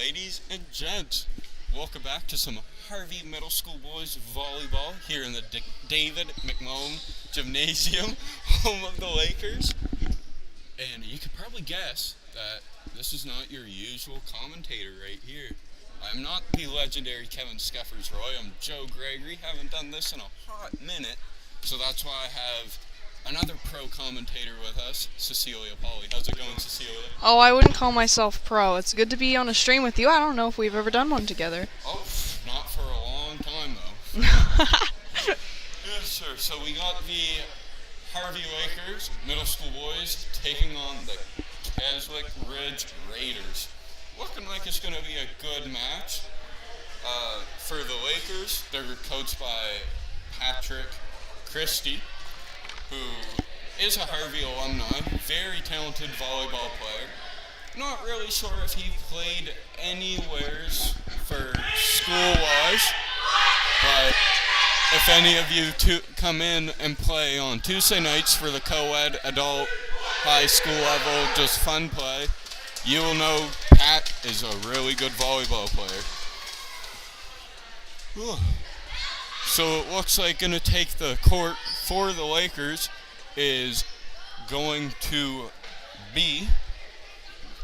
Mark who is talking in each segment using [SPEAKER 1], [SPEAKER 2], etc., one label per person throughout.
[SPEAKER 1] ladies and gents. Welcome back to some Harvey Middle School boys volleyball here in the David McMullen Gymnasium, home of the Lakers. And you could probably guess that this is not your usual commentator right here. I'm not the legendary Kevin Skeffers-Roy. I'm Joe Gregory. Haven't done this in a hot minute, so that's why I have another pro commentator with us, Cecilia Pauly. How's it going, Cecilia?
[SPEAKER 2] Oh, I wouldn't call myself pro. It's good to be on a stream with you. I don't know if we've ever done one together.
[SPEAKER 1] Oh, not for a long time, though. Yes, sir. So we got the Harvey Lakers, middle school boys, taking on the Keswick Ridge Raiders. Looking like it's going to be a good match. For the Lakers, they're coached by Patrick Christie, who is a Harvey alumni, very talented volleyball player. Not really sure if he played anywheres for school-wise, but if any of you come in and play on Tuesday nights for the co-ed adult high school level, just fun play, you will know Pat is a really good volleyball player. Whew. So it looks like going to take the court for the Lakers is going to be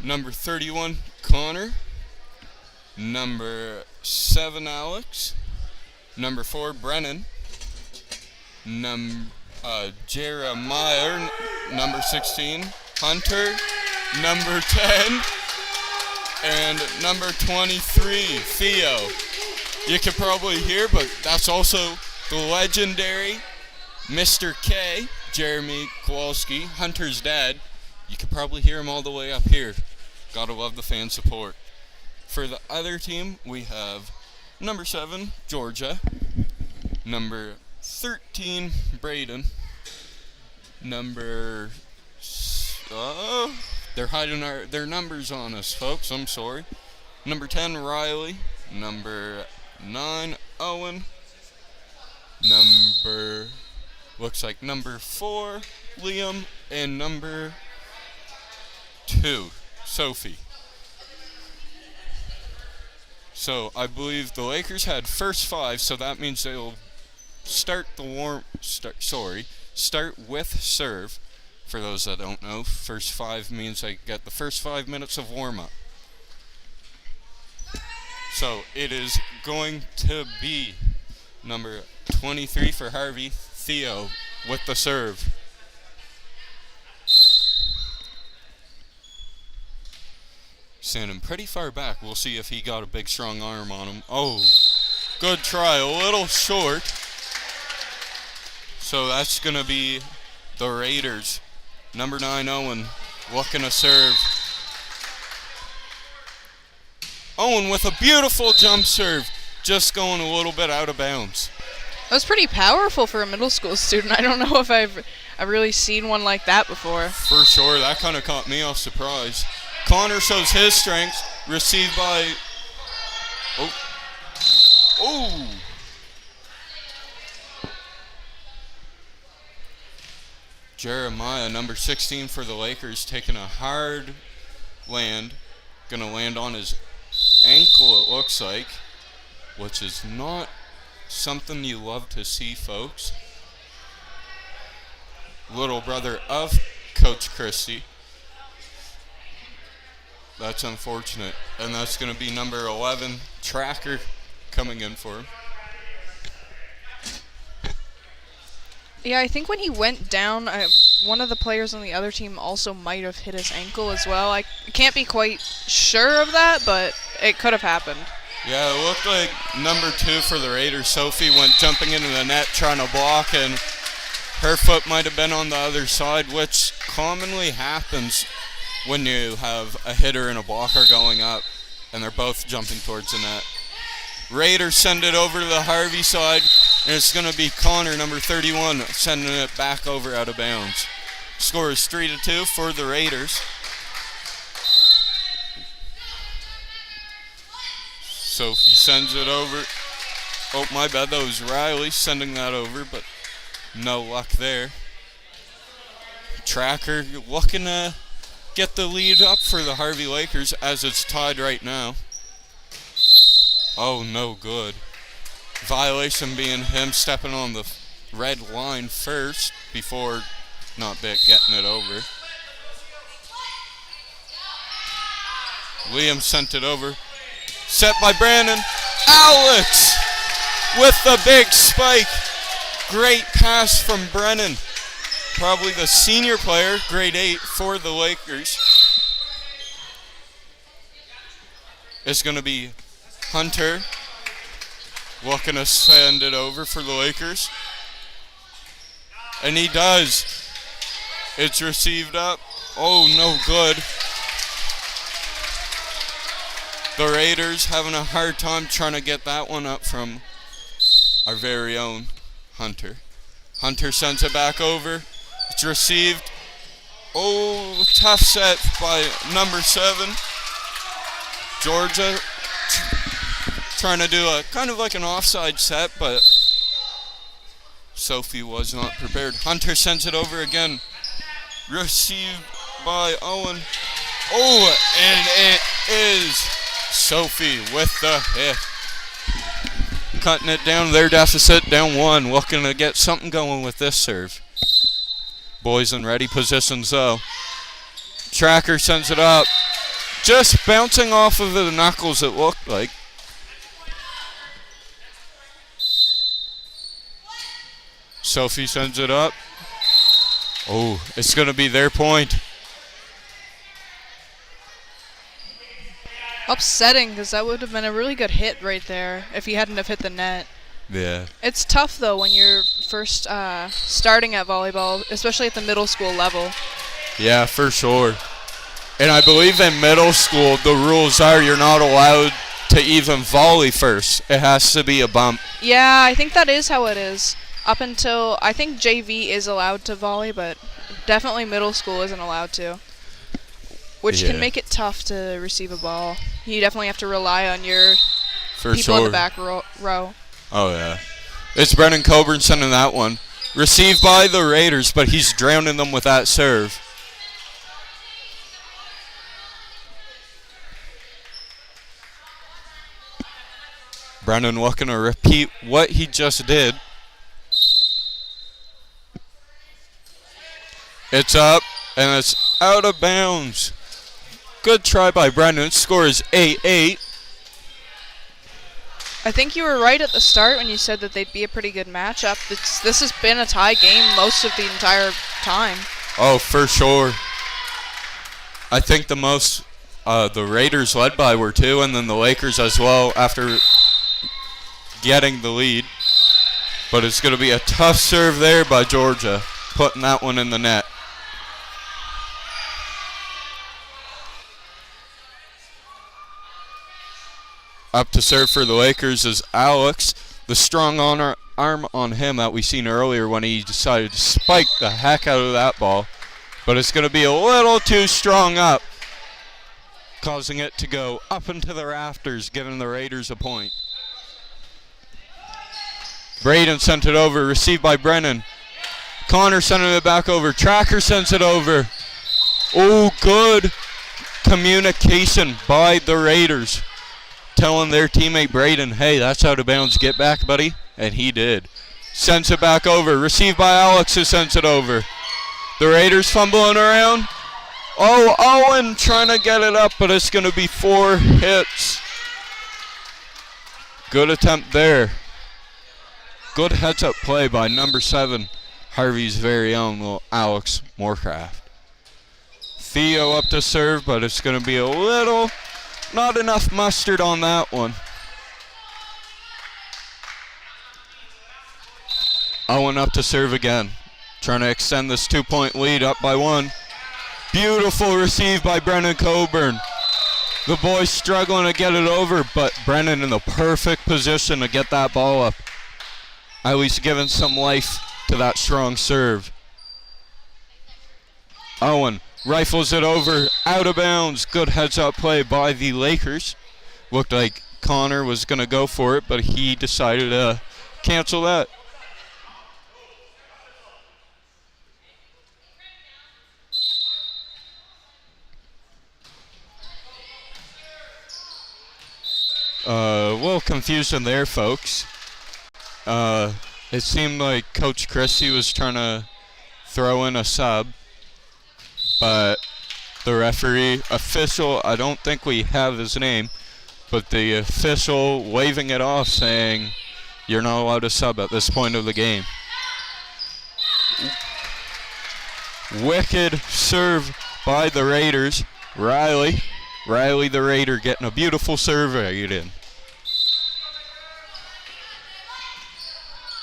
[SPEAKER 1] number 31, Connor, number 7, Alex, number 4, Brennan, Jeremiah, number 16, Hunter, number 10, and number 23, Theo. You can probably hear, but that's also the legendary Mr. K, Jeremy Kowalski, Hunter's dad. You can probably hear him all the way up here. Gotta love the fan support. For the other team, we have number 7, Georgia, number 13, Braden, number... they're hiding their numbers on us, folks. I'm sorry. Number 10, Riley, number 9, Owen, looks like number 4, Liam, and number 2, Sophie. So I believe the Lakers had first 5, so that means they'll start with serve. For those that don't know, first 5 means they get the first 5 minutes of warm-up. So it is going to be number 23 for Harvey, Theo, with the serve. Standing pretty far back. We'll see if he got a big, strong arm on him. Oh, good try. A little short. So that's going to be the Raiders. Number 9, Owen, looking to serve. Owen with a beautiful jump serve, just going a little bit out of bounds.
[SPEAKER 2] That was pretty powerful for a middle school student. I don't know if I've really seen one like that before.
[SPEAKER 1] For sure, that kind of caught me off surprise. Connor shows his strength, received by... Oh! Jeremiah, number 16 for the Lakers, taking a hard land. Going to land on his ankle, it looks like, which is not something you love to see, folks. Little brother of Coach Christie. That's unfortunate. And that's going to be number 11, Tracker, coming in for him.
[SPEAKER 2] Yeah, I think when he went down, one of the players on the other team also might have hit his ankle as well. I can't be quite sure of that, but it could have happened.
[SPEAKER 1] Yeah, it looked like number 2 for the Raiders, Sophie, went jumping into the net trying to block, and her foot might have been on the other side, which commonly happens when you have a hitter and a blocker going up, and they're both jumping towards the net. Raiders send it over to the Harvey side, and it's going to be Connor, number 31, sending it back over out of bounds. Score is 3-2 for the Raiders. So he sends it over. Oh, my bad, that was Riley sending that over, but no luck there. Tracker looking to get the lead up for the Harvey Lakers as it's tied right now. Oh, no good. Violation being him stepping on the red line first before getting it over. Liam sent it over. Set by Brandon. Alex with the big spike. Great pass from Brennan. Probably the senior player, grade 8 for the Lakers. It's going to be Hunter looking to send it over for the Lakers. And he does. It's received up. Oh, no good. The Raiders having a hard time trying to get that one up from our very own Hunter. Hunter sends it back over. It's received. Oh, tough set by number 7. Georgia trying to do a kind of like an offside set, but Sophie was not prepared. Hunter sends it over again. Received by Owen. Oh, and it is Sophie with the hit. Cutting it down, their deficit down 1. Looking to get something going with this serve. Boys in ready positions though. Tracker sends it up. Just bouncing off of the knuckles, it looked like. Sophie sends it up. Oh, it's going to be their point.
[SPEAKER 2] Upsetting, because that would have been a really good hit right there if he hadn't have hit the net.
[SPEAKER 1] Yeah.
[SPEAKER 2] It's tough, though, when you're first starting at volleyball, especially at the middle school level.
[SPEAKER 1] Yeah, for sure. And I believe in middle school, the rules are you're not allowed to even volley first. It has to be a bump.
[SPEAKER 2] Yeah, I think that is how it is. Up until, I think JV is allowed to volley, but definitely middle school isn't allowed to. Which can make it tough to receive a ball. You definitely have to rely on your people in the back row.
[SPEAKER 1] Oh, yeah. It's Brennan Coburn sending that one. Received by the Raiders, but he's drowning them with that serve. Brennan looking to repeat what he just did. It's up, and it's out of bounds. Good try by Brennan. Score is 8-8.
[SPEAKER 2] I think you were right at the start when you said that they'd be a pretty good matchup. This has been a tie game most of the entire time.
[SPEAKER 1] Oh, for sure. I think the Raiders led by were 2, and then the Lakers as well after getting the lead. But it's going to be a tough serve there by Georgia, putting that one in the net. Up to serve for the Lakers is Alex. The strong arm on him that we seen earlier when he decided to spike the heck out of that ball. But it's going to be a little too strong up, causing it to go up into the rafters, giving the Raiders a point. Braden sent it over, received by Brennan. Connor sending it back over. Tracker sends it over. Oh, good communication by the Raiders, telling their teammate Braden, hey, that's out of bounds. Get back, buddy. And he did. Sends it back over. Received by Alex, who sends it over. The Raiders fumbling around. Oh, Owen trying to get it up, but it's going to be 4 hits. Good attempt there. Good heads-up play by number 7, Harvey's very own little Alex Moorcraft. Theo up to serve, but it's going to be a little, not enough mustard on that one. Owen up to serve again, trying to extend this 2-point lead, up by 1. Beautiful receive by Brennan Coburn. The boys struggling to get it over, but Brennan in the perfect position to get that ball up. At least giving some life to that strong serve. Owen rifles it over, out of bounds. Good heads-up play by the Lakers. Looked like Connor was going to go for it, but he decided to cancel that. little confusion there, folks. It seemed like Coach Christie was trying to throw in a sub, but the referee, official, I don't think we have his name, but the official waving it off saying you're not allowed to sub at this point of the game. Wicked serve by the Raiders. Riley the Raider getting a beautiful serve right in.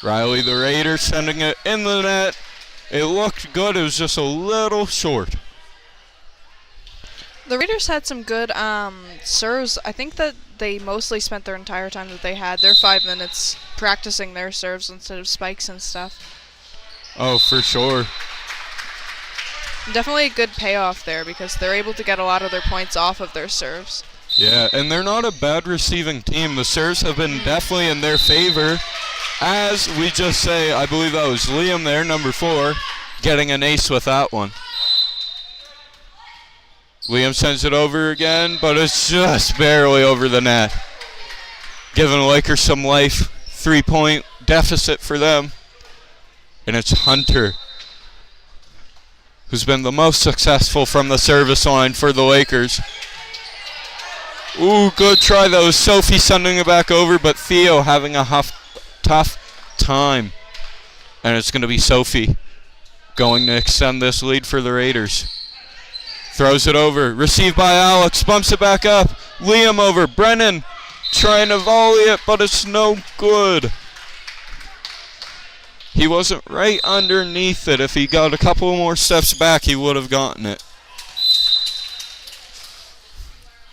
[SPEAKER 1] Riley the Raider sending it in the net. It looked good, it was just a little short.
[SPEAKER 2] The Raiders had some good serves. I think that they mostly spent their entire time that they had, their 5 minutes, practicing their serves instead of spikes and stuff.
[SPEAKER 1] Oh, for sure.
[SPEAKER 2] Definitely a good payoff there because they're able to get a lot of their points off of their serves.
[SPEAKER 1] Yeah, and they're not a bad receiving team. The serves have been definitely in their favor. As we just say, I believe that was Liam there, number 4, getting an ace with that one. Liam sends it over again, but it's just barely over the net. Giving the Lakers some life. 3-point deficit for them. And it's Hunter, who's been the most successful from the service line for the Lakers. Ooh, good try. That was Sophie sending it back over, but Theo having a tough time. And it's going to be Sophie going to extend this lead for the Raiders. Throws it over. Received by Alex. Bumps it back up. Liam over. Brennan trying to volley it, but it's no good. He wasn't right underneath it. If he got a couple more steps back, he would have gotten it.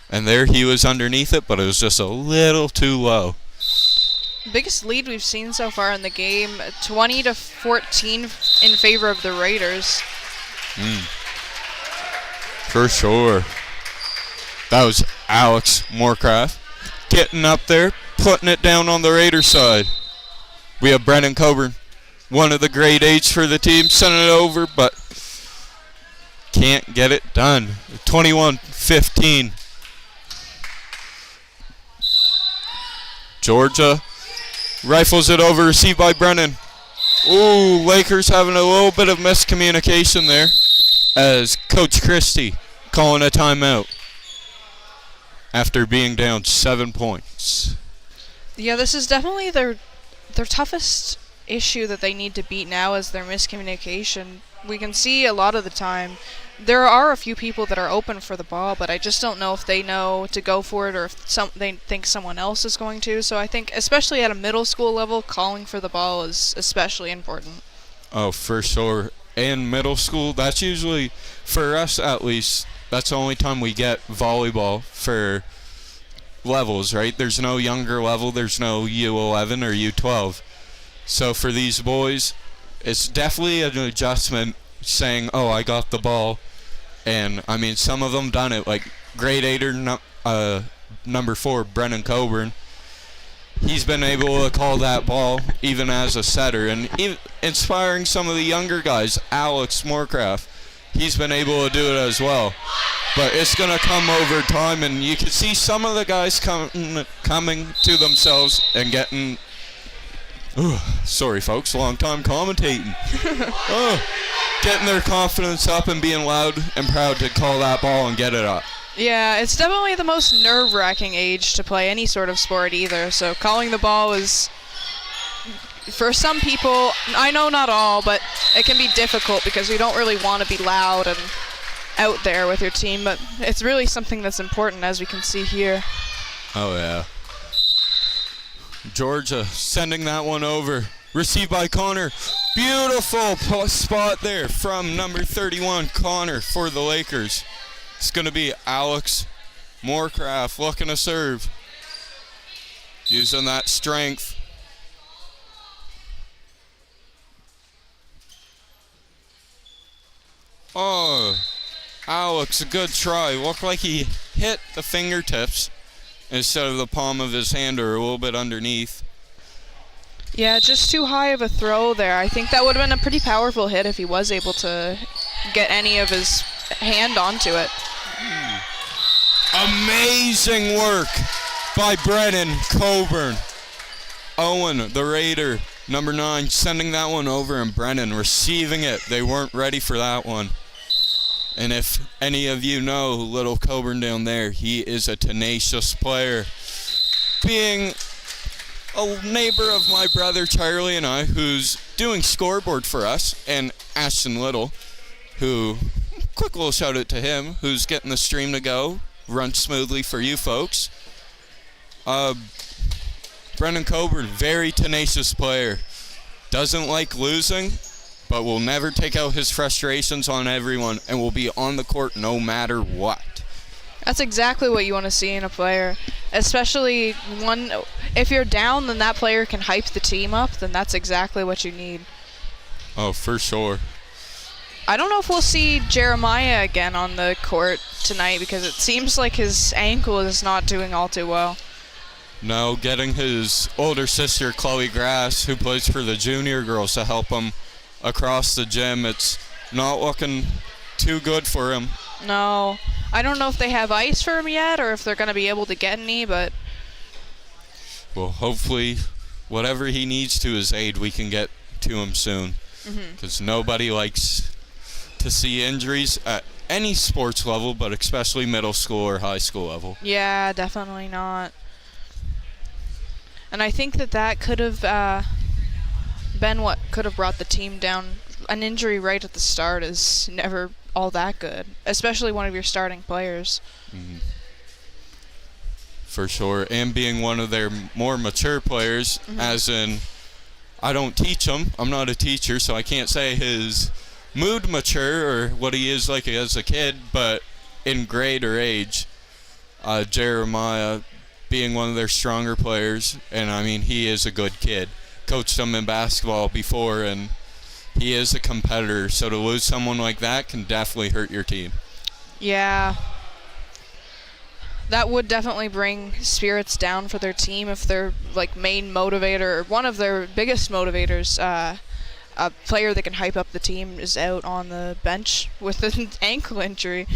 [SPEAKER 1] And there he was underneath it, but it was just a little too low.
[SPEAKER 2] Biggest lead we've seen so far in the game, 20-14 in favor of the Raiders.
[SPEAKER 1] For sure. That was Alex Moorcraft getting up there, putting it down on the Raiders side. We have Brennan Coburn, one of the grade 8s for the team, sending it over, but can't get it done. 21-15. Georgia rifles it over, received by Brennan. Ooh, Lakers having a little bit of miscommunication there as Coach Christie calling a timeout after being down 7 points.
[SPEAKER 2] Yeah, this is definitely their toughest issue that they need to beat now is their miscommunication. We can see a lot of the time there are a few people that are open for the ball, but I just don't know if they know to go for it or if they think someone else is going to. So I think, especially at a middle school level, calling for the ball is especially important.
[SPEAKER 1] Oh, for sure. In middle school, that's usually, for us at least, that's the only time we get volleyball for levels, right? There's no younger level. There's no U11 or U12. So for these boys, it's definitely an adjustment saying, oh, I got the ball. And, I mean, some of them done it, like grade 8 or number 4, Brennan Coburn. He's been able to call that ball even as a setter. And inspiring some of the younger guys, Alex Moorcraft, he's been able to do it as well. But it's going to come over time, and you can see some of the guys coming to themselves and getting... sorry, folks, long time commentating. Getting their confidence up and being loud and proud to call that ball and get it up.
[SPEAKER 2] Yeah, it's definitely the most nerve-wracking age to play any sort of sport either. So calling the ball is, for some people, I know not all, but it can be difficult because you don't really want to be loud and out there with your team. But it's really something that's important, as we can see here.
[SPEAKER 1] Oh, yeah. Georgia sending that one over. Received by Connor. Beautiful spot there from number 31, Connor, for the Lakers. It's going to be Alex Moorcraft looking to serve. Using that strength. Oh, Alex, a good try. Looked like he hit the fingertips instead of the palm of his hand or a little bit underneath.
[SPEAKER 2] Yeah, just too high of a throw there. I think that would have been a pretty powerful hit if he was able to get any of his hand onto it.
[SPEAKER 1] Amazing work by Brennan Coburn. Owen, the Raider, number 9, sending that one over, and Brennan receiving it. They weren't ready for that one. And if any of you know little Coburn down there, he is a tenacious player. Being a neighbor of my brother Charlie and I, who's doing scoreboard for us, and Ashton Little, who, quick little shout out to him, who's getting the stream to go, run smoothly for you folks. Brendan Coburn, very tenacious player. Doesn't like losing, but will never take out his frustrations on everyone and will be on the court no matter what.
[SPEAKER 2] That's exactly what you want to see in a player. Especially one, if you're down, then that player can hype the team up, then that's exactly what you need.
[SPEAKER 1] Oh, for sure.
[SPEAKER 2] I don't know if we'll see Jeremiah again on the court tonight because it seems like his ankle is not doing all too well.
[SPEAKER 1] No, getting his older sister, Chloe Grass, who plays for the junior girls, to help him across the gym. It's not looking too good for him.
[SPEAKER 2] No. I don't know if they have ice for him yet or if they're going to be able to get any, but...
[SPEAKER 1] Well, hopefully, whatever he needs to his aid, we can get to him soon. Because nobody likes to see injuries at any sports level, but especially middle school or high school level.
[SPEAKER 2] Yeah, definitely not. And I think that could have been what could have brought the team down. An injury right at the start is never all that good, especially one of your starting players.
[SPEAKER 1] For sure, and being one of their more mature players, as in, I don't teach him. I'm not a teacher, so I can't say his mood mature or what he is like as a kid, but in grade or age, Jeremiah being one of their stronger players, and I mean, he is a good kid. Coached him in basketball before, and he is a competitor, so to lose someone like that can definitely hurt your team. Yeah.
[SPEAKER 2] That would definitely bring spirits down for their team if their main motivator, or one of their biggest motivators, a player that can hype up the team, is out on the bench with an ankle injury.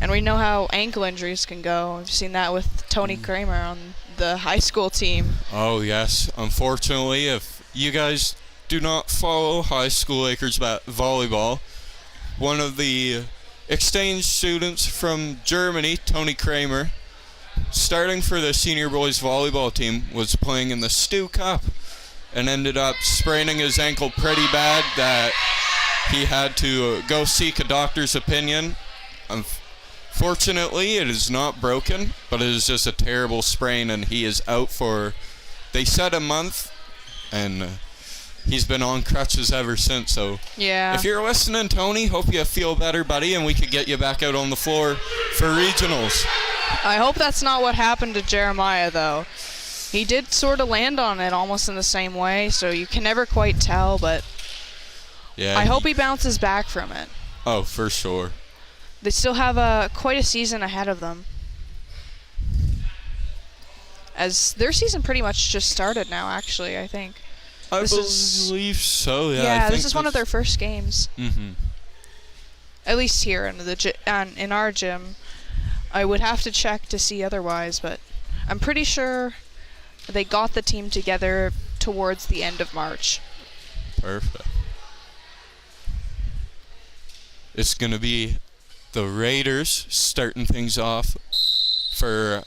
[SPEAKER 2] And we know how ankle injuries can go. We've seen that with Tony Kramer on the high school team.
[SPEAKER 1] Oh, yes. Unfortunately, if you guys do not follow high school Lakers volleyball, one of the exchange students from Germany, Tony Kramer, starting for the senior boys volleyball team, was playing in the Stu Cup and ended up spraining his ankle pretty bad that he had to go seek a doctor's opinion. Fortunately, it is not broken, but it is just a terrible sprain, and he is out for, they said, a month, and he's been on crutches ever since. So
[SPEAKER 2] yeah,
[SPEAKER 1] if you're listening, Tony, hope you feel better, buddy, and we could get you back out on the floor for regionals.
[SPEAKER 2] I hope that's not what happened to Jeremiah, though. He did sort of land on it almost in the same way, so you can never quite tell, but yeah, I hope he bounces back from it.
[SPEAKER 1] Oh, for sure.
[SPEAKER 2] They still have quite a season ahead of them, as their season pretty much just started now, actually, I think.
[SPEAKER 1] I believe so, yeah.
[SPEAKER 2] Yeah, this is one of their first games. At least here in our gym. I would have to check to see otherwise, but I'm pretty sure they got the team together towards the end of March.
[SPEAKER 1] Perfect. It's going to be the Raiders starting things off for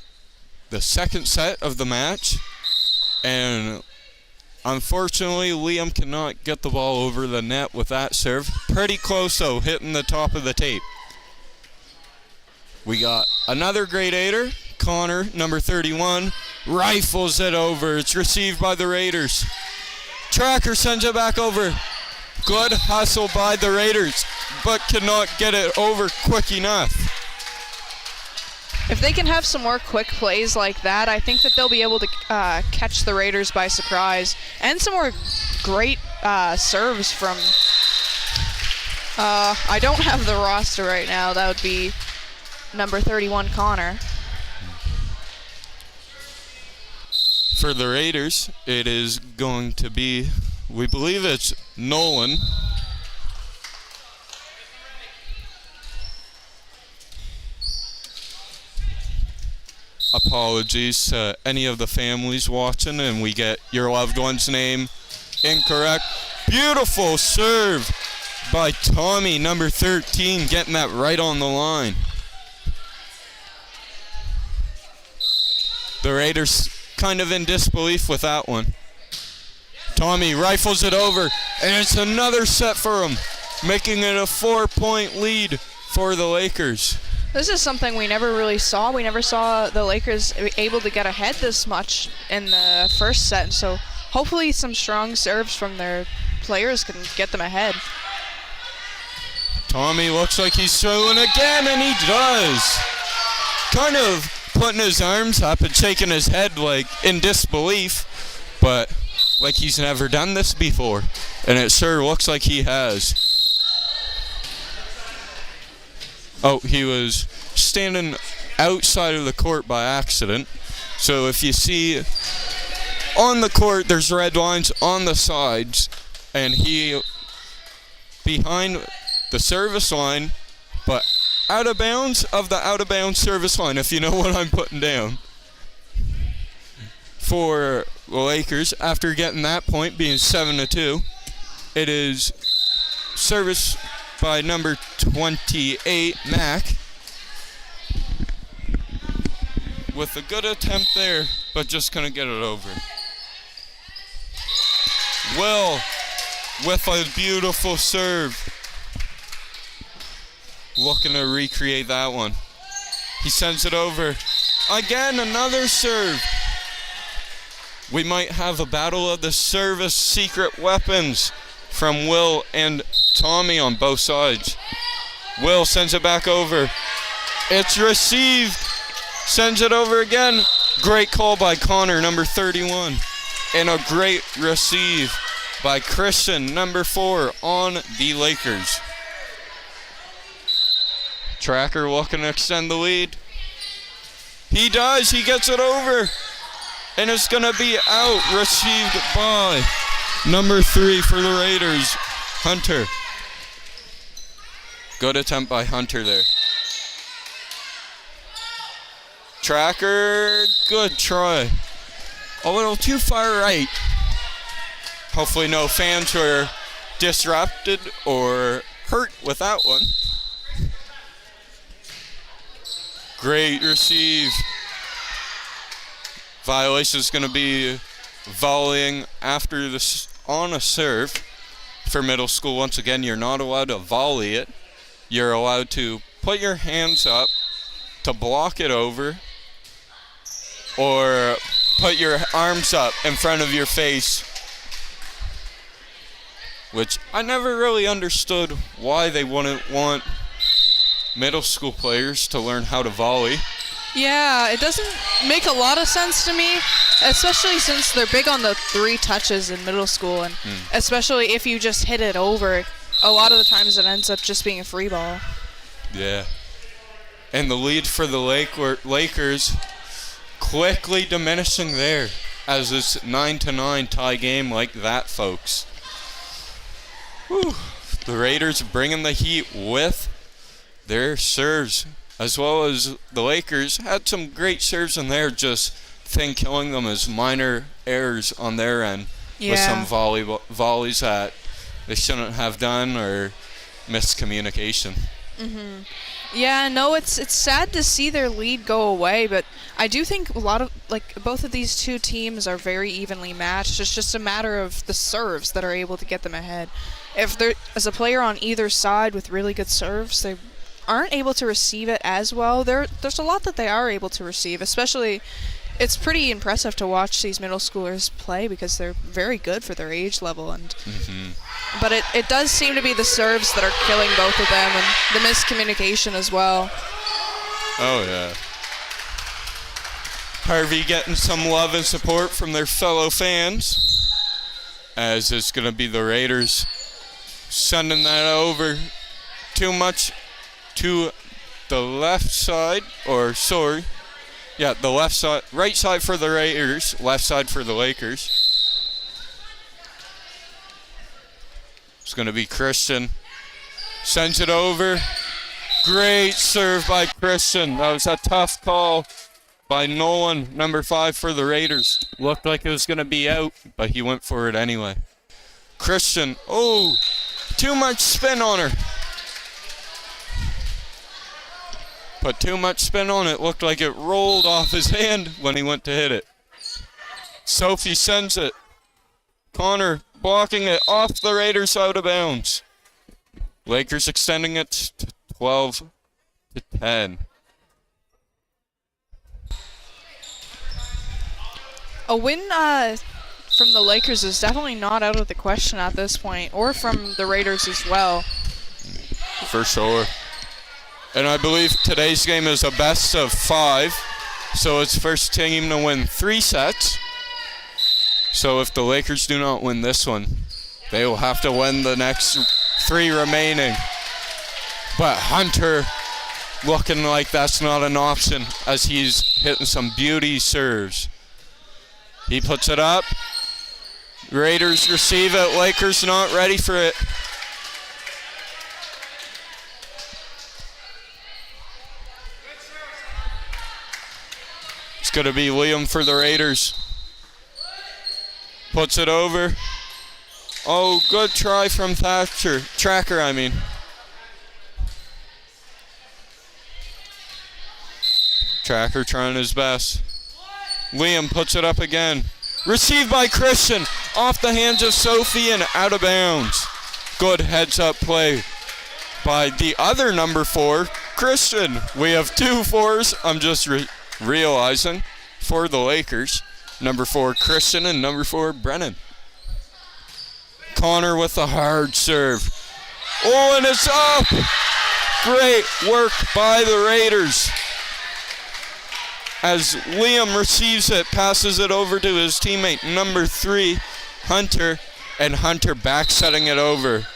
[SPEAKER 1] the second set of the match. And unfortunately, Liam cannot get the ball over the net with that serve. Pretty close, though, hitting the top of the tape. We got another grade 8er, Connor, number 31, rifles it over. It's received by the Raiders. Tracker sends it back over. Good hustle by the Raiders, but cannot get it over quick enough.
[SPEAKER 2] If they can have some more quick plays like that, I think that they'll be able to catch the Raiders by surprise. And some more great serves from... I don't have the roster right now. That would be number 31, Connor.
[SPEAKER 1] For the Raiders, it is going to be, we believe it's Nolan. apologies to any of the families watching, and we get your loved one's name incorrect. Beautiful serve by Tommy, number 13, getting that right on the line. The Raiders kind of in disbelief with that one. Tommy rifles it over, and it's another set for him, making it a 4-point lead for the Lakers.
[SPEAKER 2] This is something we never really saw. We never saw the Lakers able to get ahead this much in the first set, so hopefully some strong serves from their players can get them ahead.
[SPEAKER 1] Tommy looks like he's throwing again, and he does. Kind of putting his arms up and shaking his head like in disbelief, but like he's never done this before, and it sure looks like he has. Oh, he was standing outside of the court by accident. So if you see on the court, there's red lines on the sides, and he behind the service line, but out of bounds of the out of bounds service line, if you know what I'm putting down. For the Lakers, after getting that point, being 7-2, it is service by number 28, Mac, with a good attempt there, but just couldn't get it over. Will, with a beautiful serve, looking to recreate that one. He sends it over. Again, another serve. We might have a battle of the service secret weapons from Will and Tommy on both sides. Will sends it back over. It's received. Sends it over again. Great call by Connor, number 31. And a great receive by Christian, number 4, on the Lakers. Tracker looking to extend the lead. He does. He gets it over. And it's going to be out. Received by number 3 for the Raiders, Hunter. Good attempt by Hunter there. Tracker, good try. A little too far right. Hopefully no fans were disrupted or hurt with that one. Great receive. Violation is going to be volleying after this on a serve for middle school. Once again, you're not allowed to volley it. You're allowed to put your hands up to block it over, or put your arms up in front of your face, which I never really understood why they wouldn't want middle school players to learn how to volley.
[SPEAKER 2] Yeah, it doesn't make a lot of sense to me, especially since they're big on the 3 touches in middle school, and especially if you just hit it over, a lot of the times it ends up just being a free ball.
[SPEAKER 1] Yeah. And the lead for the Lakers quickly diminishing there, as it's 9-9 tie game like that, folks. Whew. The Raiders bringing the heat with their serves, as well as the Lakers had some great serves in there, just thing killing them as minor errors on their end with some volleys that they shouldn't have done, or miscommunication.
[SPEAKER 2] Mm-hmm. Yeah, no, it's sad to see their lead go away, but I do think both of these two teams are very evenly matched. It's just a matter of the serves that are able to get them ahead. If there is a player on either side with really good serves, they aren't able to receive it as well. There's a lot that they are able to receive, especially it's pretty impressive to watch these middle schoolers play because they're very good for their age level. And but it does seem to be the serves that are killing both of them, and the miscommunication as well.
[SPEAKER 1] Oh, yeah. Harvey getting some love and support from their fellow fans, as it's going to be the Raiders sending that over too much to the left side, or sorry, yeah, the left side, right side for the Raiders, left side for the Lakers. It's going to be Christian. Sends it over. Great serve by Christian. That was a tough call by Nolan, number 5 for the Raiders. Looked like it was going to be out, but he went for it anyway. Christian, oh, too much spin on her. Put too much spin on it. Looked like it rolled off his hand when he went to hit it. Sophie sends it. Connor blocking it off the Raiders out of bounds. Lakers extending it to 12-10.
[SPEAKER 2] A win from the Lakers is definitely not out of the question at this point, or from the Raiders as well.
[SPEAKER 1] For sure. And I believe today's game is a best of 5, so it's first team to win 3 sets. So if the Lakers do not win this one, they will have to win the next 3 remaining. But Hunter looking like that's not an option as he's hitting some beauty serves. He puts it up. Raiders receive it. Lakers not ready for it. It's going to be Liam for the Raiders. Puts it over. Oh, good try from Tracker, I mean. Tracker trying his best. Liam puts it up again. Received by Christian. Off the hands of Sophie and out of bounds. Good heads-up play by the other number 4, Christian. We have 2 4s, I'm just realizing, for the Lakers. Number 4, Christian, and number 4, Brennan. Connor with a hard serve. Oh, and it's up! Great work by the Raiders. As Liam receives it, passes it over to his teammate, number 3, Hunter, and Hunter back setting it over.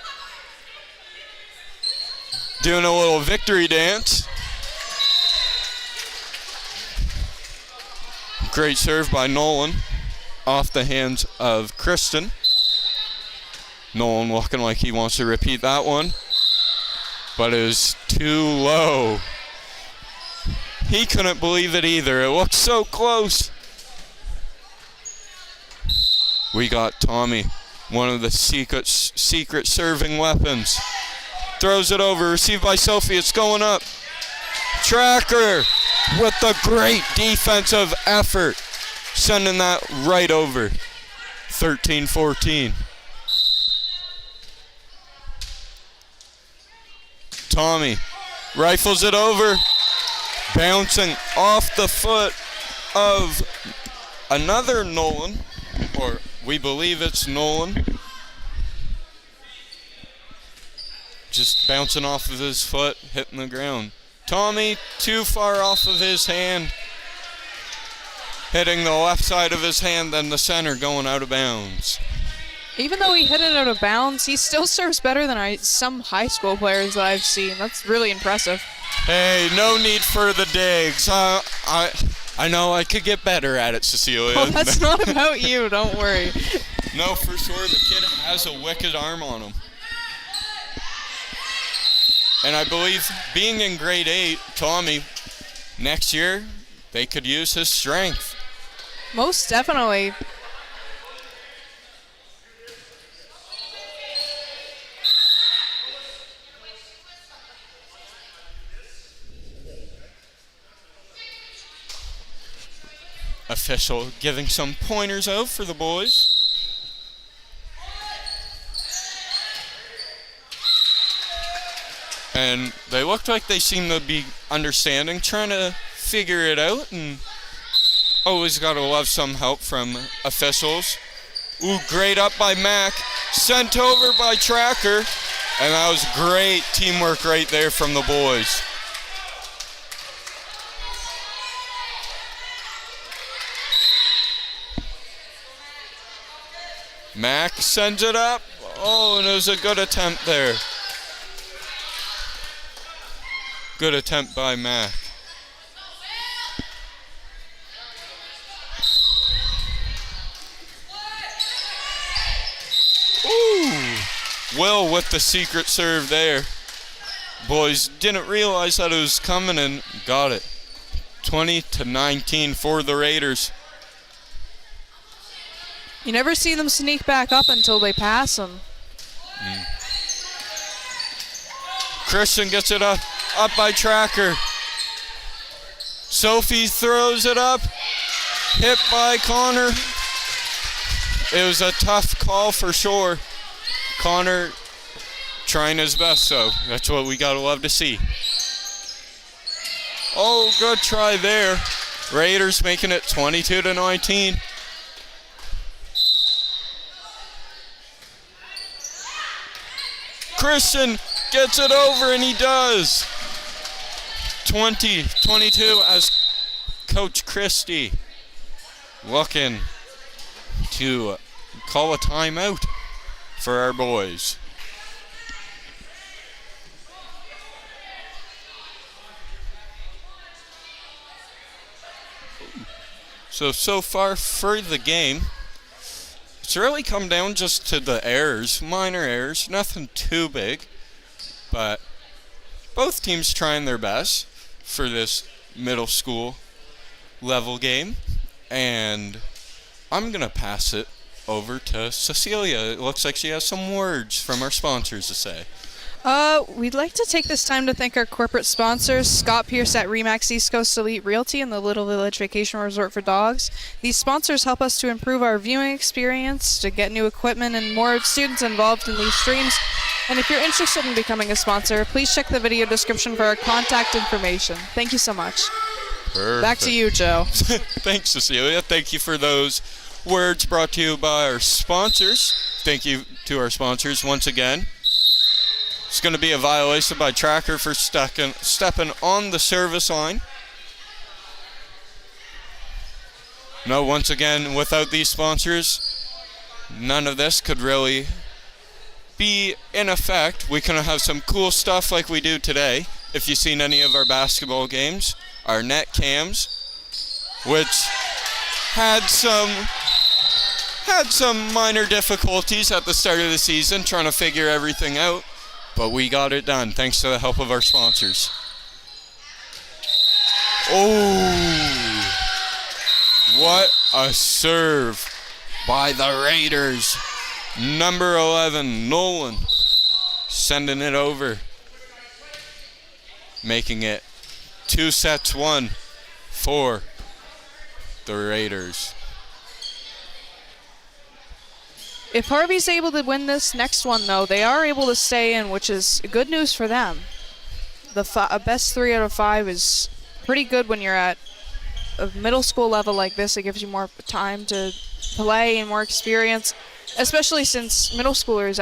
[SPEAKER 1] Doing a little victory dance. Great serve by Nolan off the hands of Kristen. Nolan looking like he wants to repeat that one, but it was too low. He couldn't believe it either. It looked so close. We got Tommy, one of the secret serving weapons. Throws it over, received by Sophie. It's going up. Tracker with the great defensive effort, sending that right over. 13-14. Tommy rifles it over, bouncing off the foot of another Nolan, or we believe it's Nolan. Just bouncing off of his foot, hitting the ground. Tommy too far off of his hand, hitting the left side of his hand, then the center going out of bounds.
[SPEAKER 2] Even though he hit it out of bounds, he still serves better than some high school players that I've seen. That's really impressive.
[SPEAKER 1] Hey, no need for the digs. I know I could get better at it, Cecilia.
[SPEAKER 2] Well, that's not about you, don't worry.
[SPEAKER 1] No, for sure, the kid has a wicked arm on him. And I believe being in grade 8, Tommy, next year, they could use his strength.
[SPEAKER 2] Most definitely.
[SPEAKER 1] Official giving some pointers out for the boys. And they looked like they seemed to be understanding, trying to figure it out, and always got to love some help from officials. Ooh, great up by Mac. Sent over by Tracker. And that was great teamwork right there from the boys. Mac sends it up. Oh, and it was a good attempt there. Good attempt by Mac. Ooh. Will with the secret serve there. Boys didn't realize that it was coming and got it. 20-19 for the Raiders.
[SPEAKER 2] You never see them sneak back up until they pass them.
[SPEAKER 1] Christian gets it up by Tracker. Sophie throws it up. Hit by Connor. It was a tough call for sure. Connor trying his best, so that's what we gotta love to see. Oh, good try there. Raiders making it 22-19. Christian gets it over, and he does. 20-22 as Coach Christie looking to call a timeout for our boys. So far for the game, it's really come down just to the errors, minor errors, nothing too big, but both teams trying their best for this middle school level game, and I'm going to pass it over to Cecilia. It looks like she has some words from our sponsors to say.
[SPEAKER 2] We'd like to take this time to thank our corporate sponsors, Scott Pierce at Remax East Coast Elite Realty and the Little Village Vacation Resort for Dogs. These sponsors help us to improve our viewing experience, to get new equipment, and more students involved in these streams. And if you're interested in becoming a sponsor, please check the video description for our contact information. Thank you so much.
[SPEAKER 1] Perfect.
[SPEAKER 2] Back to you, Joe.
[SPEAKER 1] Thanks, Cecilia. Thank you for those words brought to you by our sponsors. Thank you to our sponsors once again. It's going to be a violation by Tracker for stepping on the service line. No, once again, without these sponsors, none of this could really be in effect. We couldn't have some cool stuff like we do today. If you've seen any of our basketball games, our net cams, which had some minor difficulties at the start of the season trying to figure everything out. But we got it done thanks to the help of our sponsors. Oh, what a serve by the Raiders. Number 11, Nolan, sending it over. Making it 2-1 for the Raiders.
[SPEAKER 2] If Harvey's able to win this next one, though, they are able to stay in, which is good news for them. The best 3 out of 5 is pretty good when you're at a middle school level like this. It gives you more time to play and more experience, especially since middle schoolers,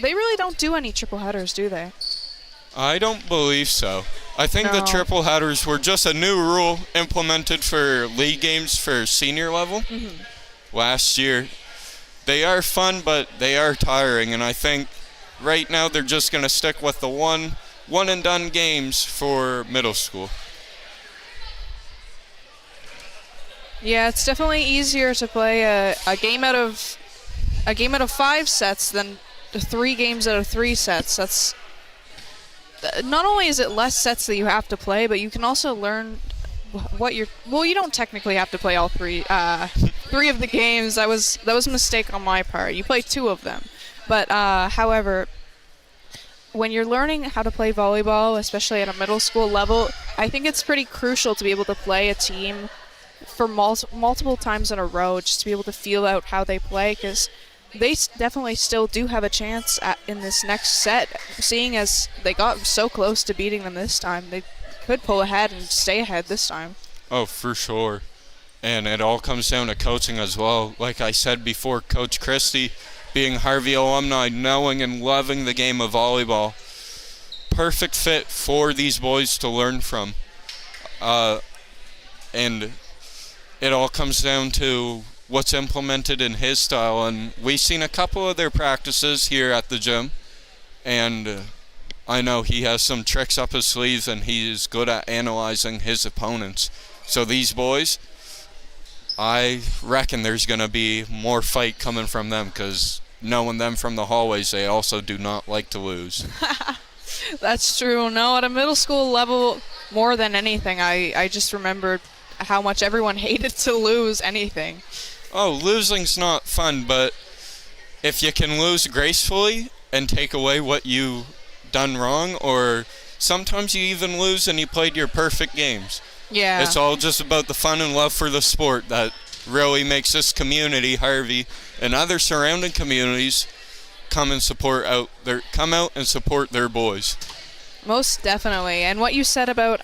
[SPEAKER 2] they really don't do any triple headers, do they?
[SPEAKER 1] I don't believe so. I think the triple headers were just a new rule implemented for league games for senior level last year. They are fun, but they are tiring, and I think right now they're just going to stick with the one and done games for middle school.
[SPEAKER 2] Yeah, it's definitely easier to play a game out of 5 sets than 3 games out of 3 sets. That's not only is it less sets that you have to play, but you can also learn you don't technically have to play all 3 of the games. That was a mistake on my part. You play 2 of them. But however, when you're learning how to play volleyball, especially at a middle school level, I think it's pretty crucial to be able to play a team for multiple times in a row, just to be able to feel out how they play, because they definitely still do have a chance in this next set, seeing as they got so close to beating them this time. They could pull ahead and stay ahead this time.
[SPEAKER 1] Oh, for sure. And it all comes down to coaching as well. Like I said before, Coach Christie, being Harvey alumni, knowing and loving the game of volleyball. Perfect fit for these boys to learn from. And it all comes down to what's implemented in his style. And we've seen a couple of their practices here at the gym. And I know he has some tricks up his sleeves, and he is good at analyzing his opponents. So these boys, I reckon there's going to be more fight coming from them, because knowing them from the hallways, they also do not like to lose.
[SPEAKER 2] That's true. No, at a middle school level, more than anything, I just remembered how much everyone hated to lose anything.
[SPEAKER 1] Oh, losing's not fun, but if you can lose gracefully and take away what you done wrong, or sometimes you even lose and you played your perfect games.
[SPEAKER 2] Yeah.
[SPEAKER 1] It's all just about the fun and love for the sport that really makes this community, Harvey, and other surrounding communities come and come out and support their boys.
[SPEAKER 2] Most definitely. And what you said about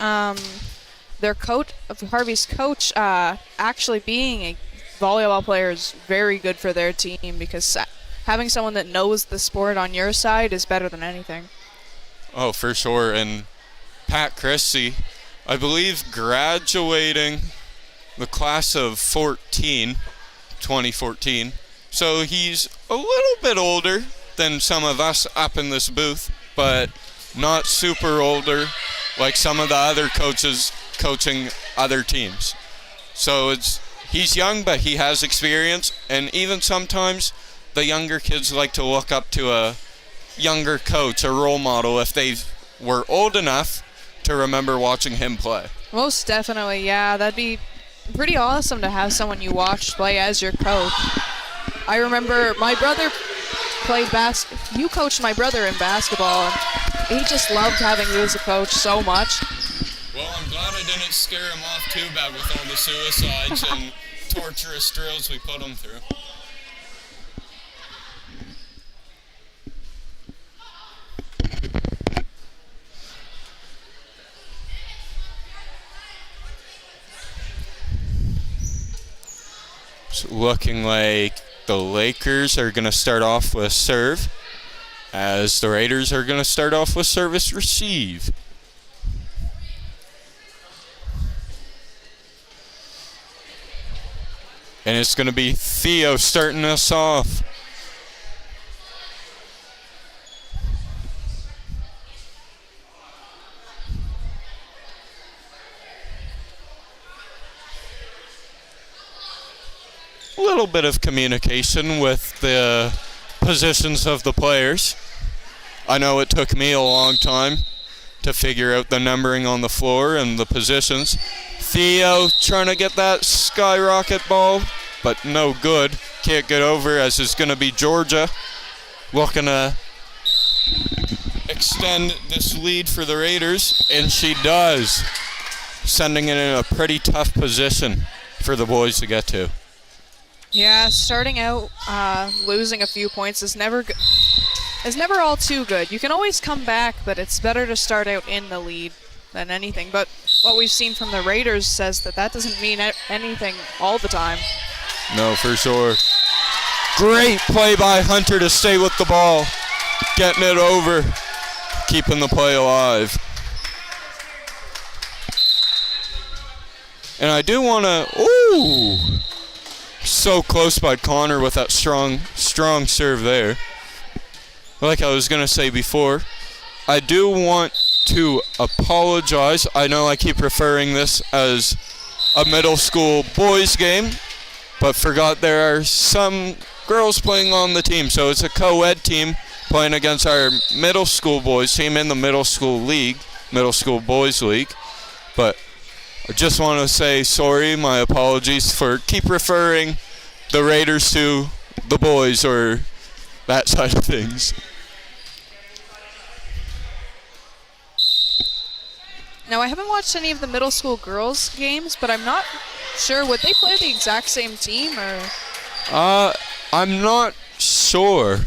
[SPEAKER 2] their coach, Harvey's coach, actually being a volleyball player is very good for their team, because having someone that knows the sport on your side is better than anything.
[SPEAKER 1] Oh, for sure. And Pat Christie, I believe, graduating the class of 2014. So he's a little bit older than some of us up in this booth, but not super older like some of the other coaches coaching other teams. So he's young, but he has experience, and even sometimes the younger kids like to look up to a younger coach, a role model, if they were old enough to remember watching him play. Most
[SPEAKER 2] definitely, yeah. That'd be pretty awesome to have someone you watched play as your coach. I remember my brother played you coached my brother in basketball, and he just loved having you as a coach so much.
[SPEAKER 1] Well, I'm glad I didn't scare him off too bad with all the suicides and torturous drills we put him through. It's looking like the Lakers are going to start off with serve, as the Raiders are going to start off with service receive. And it's going to be Theo starting us off. A little bit of communication with the positions of the players. I know it took me a long time to figure out the numbering on the floor and the positions. Theo trying to get that skyrocket ball, but no good. Can't get over, as it's going to be Georgia looking to extend this lead for the Raiders, and she does, sending it in a pretty tough position for the boys to get to.
[SPEAKER 2] Yeah, starting out losing a few points is never all too good. You can always come back, but it's better to start out in the lead than anything. But what we've seen from the Raiders says that doesn't mean anything all the time.
[SPEAKER 1] No, for sure. Great play by Hunter to stay with the ball, getting it over, keeping the play alive. And I do want to, so close by Connor with that strong serve there. Like I was going to say before, I do want to apologize. I know I keep referring this as a middle school boys game, but forgot there are some girls playing on the team. So it's a co-ed team playing against our middle school boys team in the middle school league, middle school boys league. But I just want to say sorry, my apologies for keep referring the Raiders to the boys or that side of things.
[SPEAKER 2] Now, I haven't watched any of the middle school girls games, but I'm not sure. Would they play the exact same team, or?
[SPEAKER 1] I'm not sure.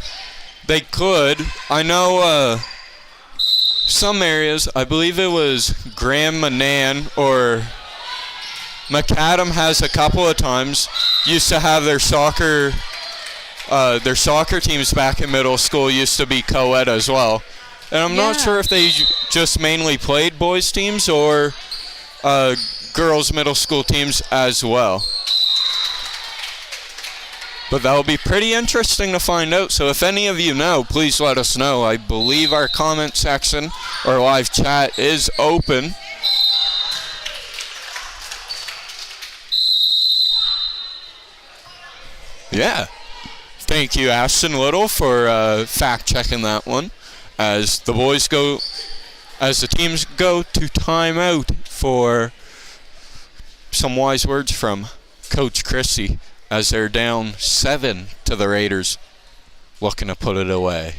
[SPEAKER 1] They could. I know some areas, I believe it was Graham Manan or McAdam has a couple of times used to have their soccer teams back in middle school used to be co-ed as well. And I'm not sure if they just mainly played boys teams or girls middle school teams as well. But that'll be pretty interesting to find out. So if any of you know, please let us know. I believe our comment section or live chat is open. Yeah. Thank you, Ashton Little, for fact-checking that one. As the boys go, as the teams go to timeout for some wise words from Coach Christie as they're down 7 to the Raiders, looking to put it away.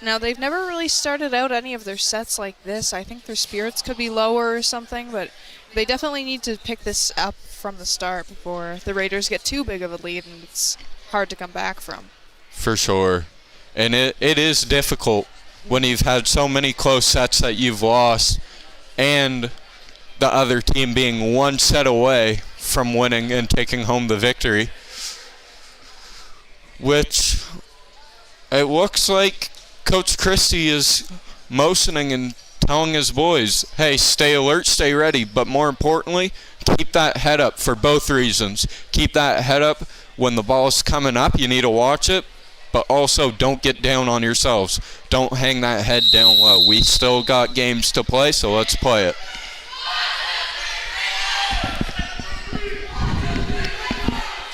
[SPEAKER 2] Now, they've never really started out any of their sets like this. I think their spirits could be lower or something, but they definitely need to pick this up from the start before the Raiders get too big of a lead and it's hard to come back from.
[SPEAKER 1] For sure. And it is difficult when you've had so many close sets that you've lost and the other team being one set away from winning and taking home the victory, which it looks like Coach Christie is motioning and telling his boys, hey, stay alert, stay ready, but more importantly, keep that head up for both reasons. Keep that head up when the ball's coming up, you need to watch it, but also don't get down on yourselves. Don't hang that head down low. We still got games to play, so let's play it.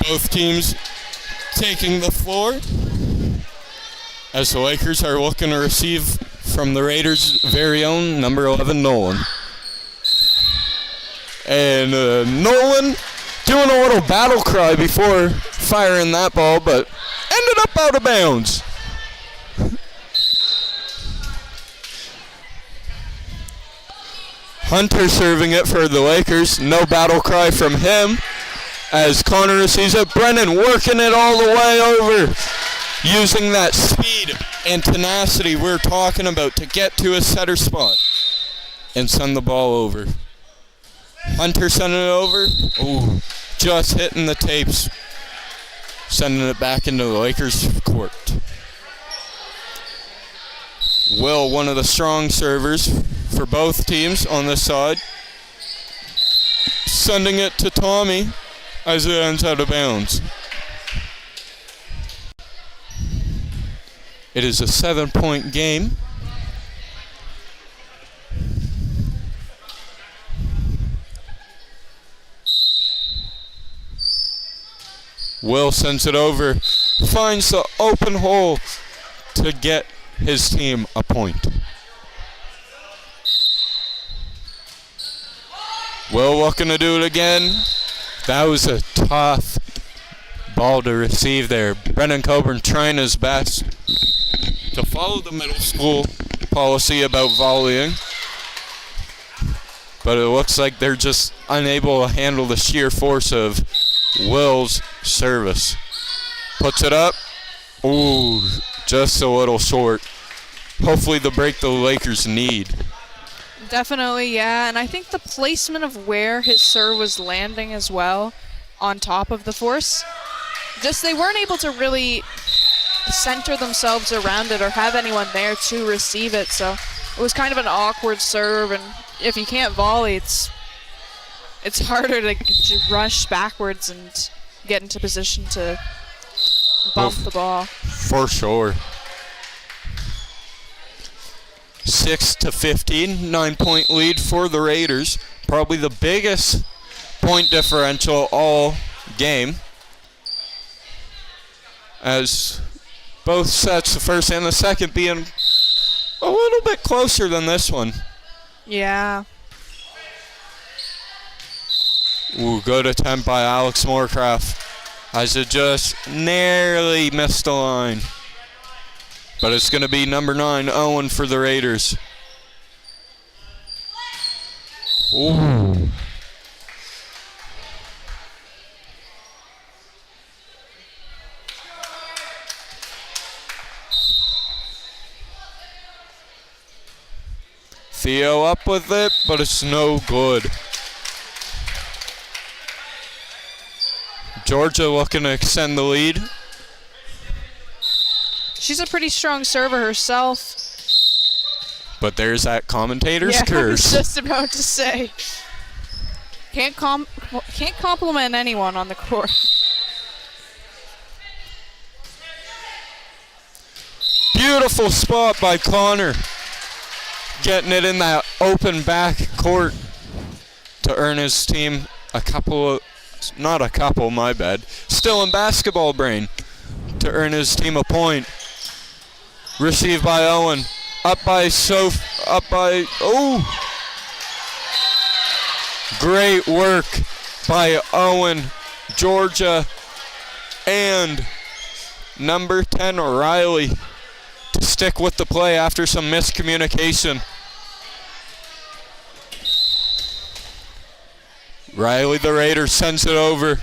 [SPEAKER 1] Both teams taking the floor as the Lakers are looking to receive from the Raiders' very own number 11, Nolan. And Nolan doing a little battle cry before firing that ball, but ended up out of bounds. Hunter serving it for the Lakers. No battle cry from him as Connor receives it. Brennan working it all the way over, using that speed and tenacity we're talking about to get to a setter spot and send the ball over. Hunter sending it over. Ooh, just hitting the tapes, sending it back into the Lakers' court. Will, one of the strong servers for both teams on this side, sending it to Tommy as it ends out of bounds. It is a 7-point game. Will sends it over, finds the open hole to get his team a point. Will looking to do it again. That was a tough ball to receive there. Brennan Coburn trying his best to follow the middle school policy about volleying, but it looks like they're just unable to handle the sheer force of Will's service. Puts it up. Ooh, just a little short. Hopefully the break the Lakers need.
[SPEAKER 2] Definitely, yeah. And I think the placement of where his serve was landing as well on top of the force, just they weren't able to really center themselves around it or have anyone there to receive it. So it was kind of an awkward serve, and if you can't volley, it's harder to rush backwards and get into position to bump the ball.
[SPEAKER 1] For sure. 6-15, 9-point lead for the Raiders. Probably the biggest point differential all game, as both sets, the first and the second, being a little bit closer than this one.
[SPEAKER 2] Yeah.
[SPEAKER 1] Ooh, good attempt by Alex Moorcraft as it just narrowly missed the line. But it's going to be number 9, Owen, for the Raiders. Ooh. Theo up with it, but it's no good. Georgia looking to extend the lead.
[SPEAKER 2] She's a pretty strong server herself.
[SPEAKER 1] But there's that commentator's curse.
[SPEAKER 2] I was just about to say. Can't compliment anyone on the court.
[SPEAKER 1] Beautiful spot by Connor. Getting it in that open back court to earn his team still in basketball brain, to earn his team a point. Received by Owen. Up by up by, great work by Owen, Georgia, and number 10, Riley, to stick with the play after some miscommunication. Riley, the Raider, sends it over.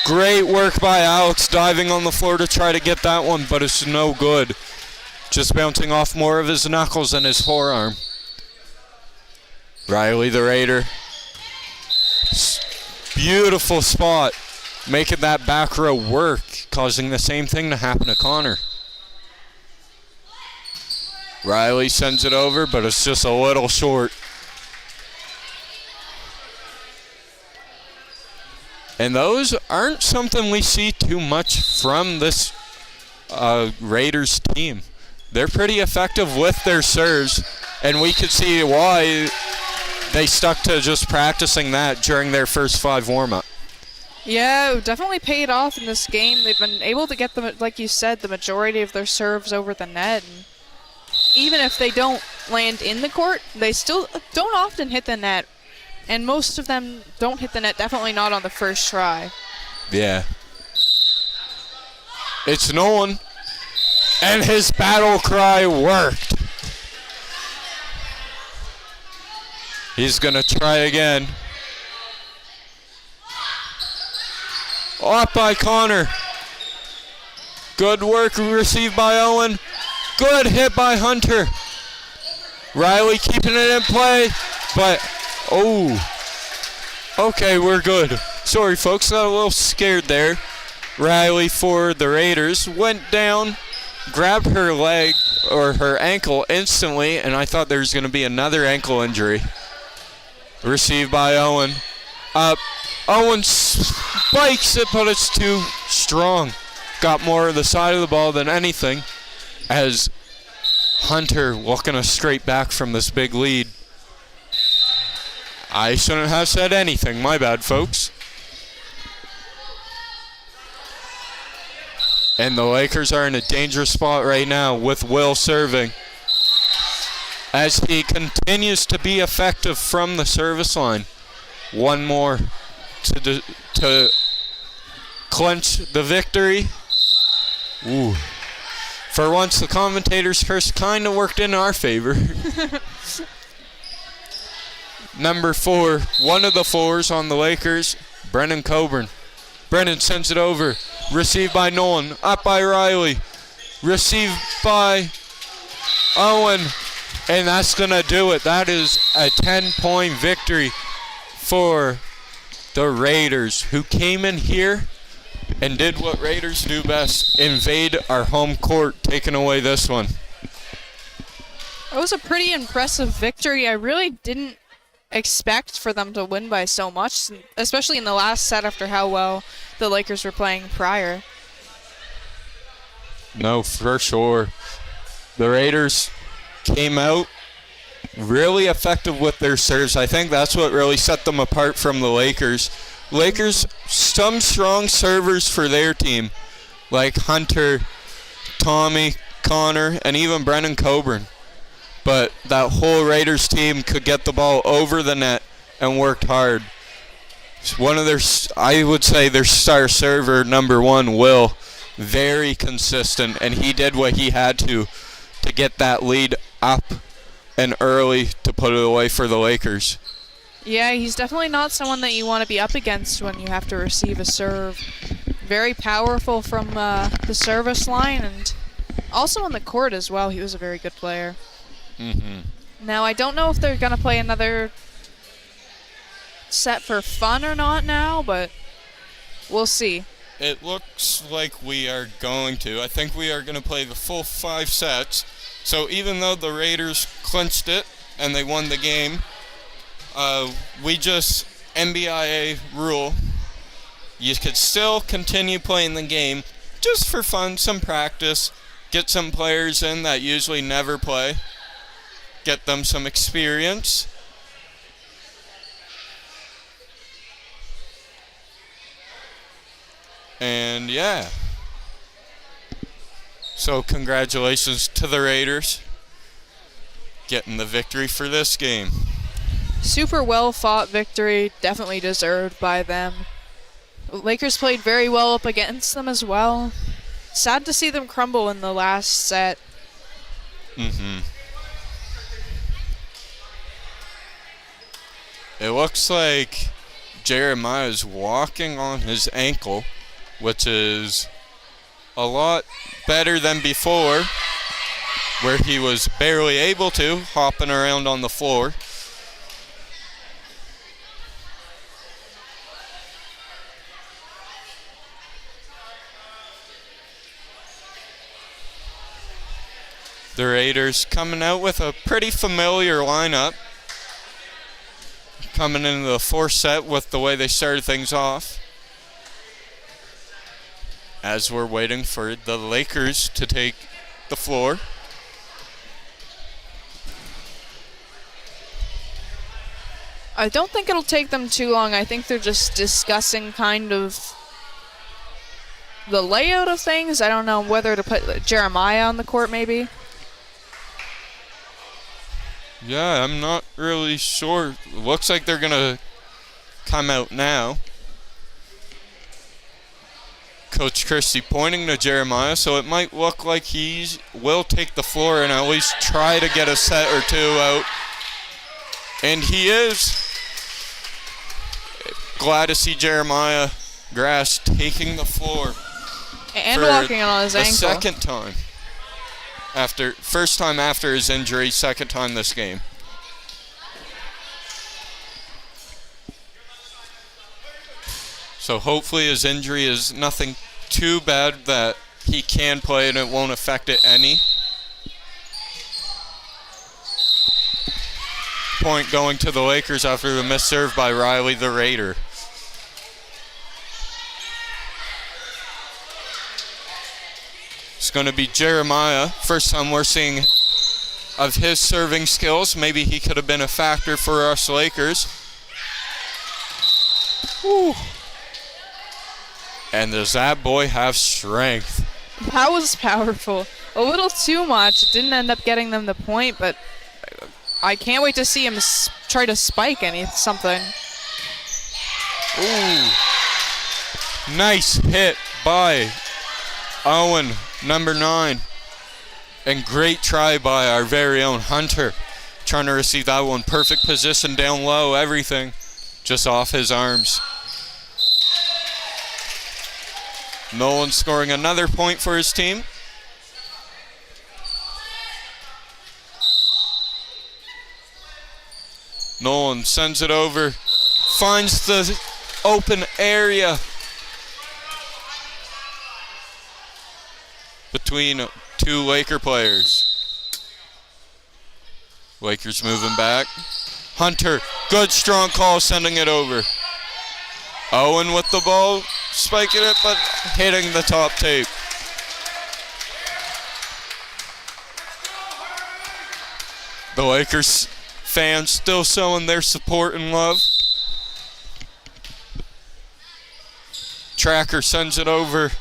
[SPEAKER 1] Great work by Alex, diving on the floor to try to get that one, but it's no good. Just bouncing off more of his knuckles and his forearm. Riley, the Raider. Beautiful spot, making that back row work, causing the same thing to happen to Connor. Riley sends it over, but it's just a little short. And those aren't something we see too much from this Raiders team. They're pretty effective with their serves, and we could see why they stuck to just practicing that during their first 5 warm-up.
[SPEAKER 2] Yeah, it definitely paid off in this game. They've been able to get, like you said, the majority of their serves over the net. And even if they don't land in the court, they still don't often hit the net. And most of them don't hit the net, definitely not on the first try.
[SPEAKER 1] Yeah. It's Nolan. And his battle cry worked. He's going to try again. Off by Connor. Good work received by Owen. Good hit by Hunter. Riley keeping it in play, but okay, we're good. Sorry, folks, got a little scared there. Riley for the Raiders went down, grabbed her leg or her ankle instantly, and I thought there was going to be another ankle injury. Received by Owen. Owen spikes it, but it's too strong. Got more of the side of the ball than anything, as Hunter walking us straight back from this big lead. I shouldn't have said anything. My bad, folks. And the Lakers are in a dangerous spot right now with Will serving, as he continues to be effective from the service line. One more to clinch the victory. Ooh. For once, the commentator's curse kind of worked in our favor. Number 4, one of the 4s on the Lakers, Brennan Coburn. Brennan sends it over. Received by Nolan. Up by Riley. Received by Owen. And that's going to do it. That is a 10-point victory for the Raiders, who came in here and did what Raiders do best, invade our home court, taking away this one.
[SPEAKER 2] It was a pretty impressive victory. I really didn't expect for them to win by so much, especially in the last set after how well the Lakers were playing prior.
[SPEAKER 1] No, for sure. The Raiders came out really effective with their serves. I think that's what really set them apart from the Lakers. Lakers, some strong servers for their team, like Hunter, Tommy, Connor, and even Brennan Coburn. But that whole Raiders team could get the ball over the net and worked hard. One of their, I would say, their star server, number 1, Will, very consistent, and he did what he had to get that lead up and early to put it away for the Lakers.
[SPEAKER 2] Yeah, he's definitely not someone that you want to be up against when you have to receive a serve. Very powerful from the service line, and also on the court as well. He was a very good player.
[SPEAKER 1] Mm-hmm.
[SPEAKER 2] Now, I don't know if they're going to play another set for fun or not now, but we'll see.
[SPEAKER 1] It looks like we are going to. I think we are going to play the full 5 sets. So even though the Raiders clinched it and they won the game, we just, NBIA rule, you could still continue playing the game just for fun, some practice, get some players in that usually never play, get them some experience. And yeah. So congratulations to the Raiders. getting the victory for this game.
[SPEAKER 2] Super well fought victory, definitely deserved by them. Lakers played very well up against them as well. Sad to see them crumble in the last set.
[SPEAKER 1] It looks like Jeremiah is walking on his ankle, which is a lot better than before, where he was barely able to, hopping around on the floor. The Raiders coming out with a pretty familiar lineup. Coming into the fourth set with the way they started things off. As we're waiting for the Lakers to take the floor.
[SPEAKER 2] I don't think it'll take them too long. I think they're just discussing kind of the layout of things. I don't know whether to put Jeremiah on the court maybe.
[SPEAKER 1] Yeah, I'm not really sure. Looks like they're going to come out now. Coach Christie pointing to Jeremiah, so it might look like he will take the floor and at least try to get a set or two out. And he is. Glad to see Jeremiah Grass taking the floor.
[SPEAKER 2] And walking on his ankle.
[SPEAKER 1] The second time. First time after his injury, second time this game. So hopefully his injury is nothing too bad that he can play and it won't affect it any. Point going to the Lakers after the missed serve by Riley the Raider. It's going to be Jeremiah. First time we're seeing of his serving skills. Maybe he could have been a factor for us Lakers. Whew. And does that boy have strength?
[SPEAKER 2] That was powerful. A little too much. It didn't end up getting them the point, but I can't wait to see him try to spike something.
[SPEAKER 1] Ooh. Nice hit by Owen, number 9. And great try by our very own Hunter. Trying to receive that one. Perfect position down low, everything. Just off his arms. Nolan scoring another point for his team. Nolan sends it over. Finds the open area between two Laker players. Lakers moving back. Hunter, good strong call, sending it over. Owen with the ball, spiking it, but hitting the top tape. The Lakers fans still showing their support and love. Tracker sends it over.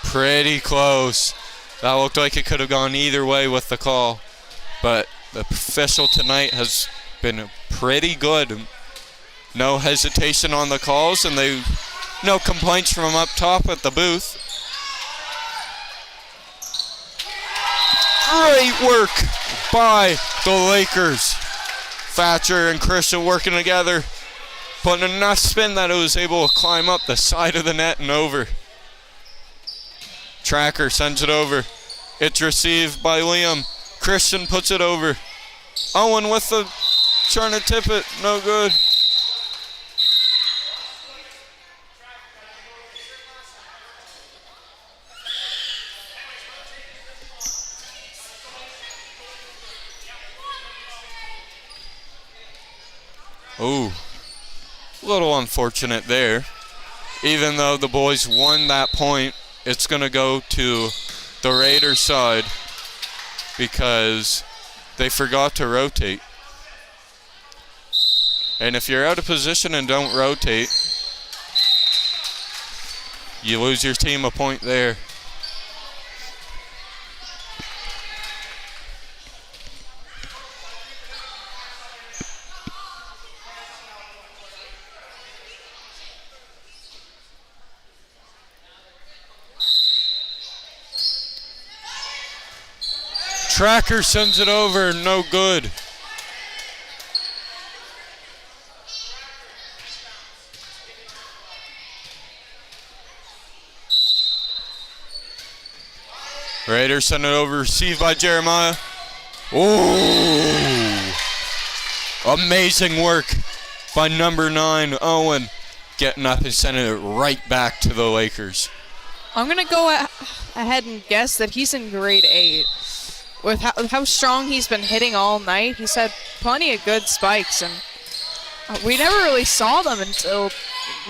[SPEAKER 1] Pretty close. That looked like it could have gone either way with the call. But the official tonight has been pretty good. No hesitation on the calls, and no complaints from up top at the booth. Great work by the Lakers. Thatcher and Christian working together, putting enough spin that it was able to climb up the side of the net and over. Tracker sends it over. It's received by Liam. Christian puts it over. Owen with trying to tip it, no good. Ooh, a little unfortunate there. Even though the boys won that point, it's going to go to the Raiders side because they forgot to rotate. And if you're out of position and don't rotate, you lose your team a point there. Tracker sends it over, no good. Raiders send it over, received by Jeremiah. Oh! Amazing work by number 9, Owen. Getting up and sending it right back to the Lakers.
[SPEAKER 2] I'm going to go ahead and guess that he's in grade 8. With how strong he's been hitting all night, he's had plenty of good spikes, and we never really saw them until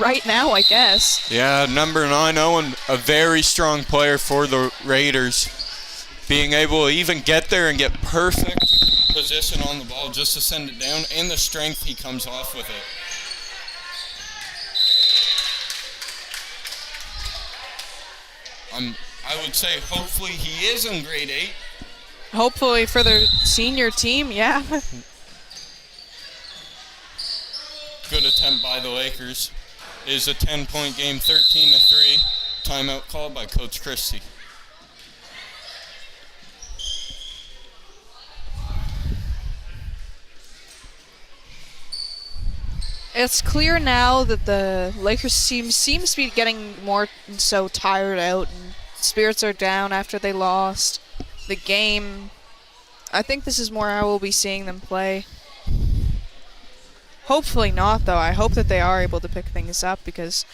[SPEAKER 2] right now, I guess.
[SPEAKER 1] Yeah, number 9, Owen, a very strong player for the Raiders. Being able to even get there and get perfect position on the ball just to send it down, and the strength he comes off with it. I would say hopefully he is in grade 8.
[SPEAKER 2] Hopefully for their senior team, yeah.
[SPEAKER 1] Good attempt by the Lakers. It is a 10-point game, 13-3. Timeout called by Coach Christie.
[SPEAKER 2] It's clear now that the Lakers team seems to be getting more so tired out, and spirits are down after they lost the game. I think this is more how we'll be seeing them play. Hopefully not, though. I hope that they are able to pick things up, because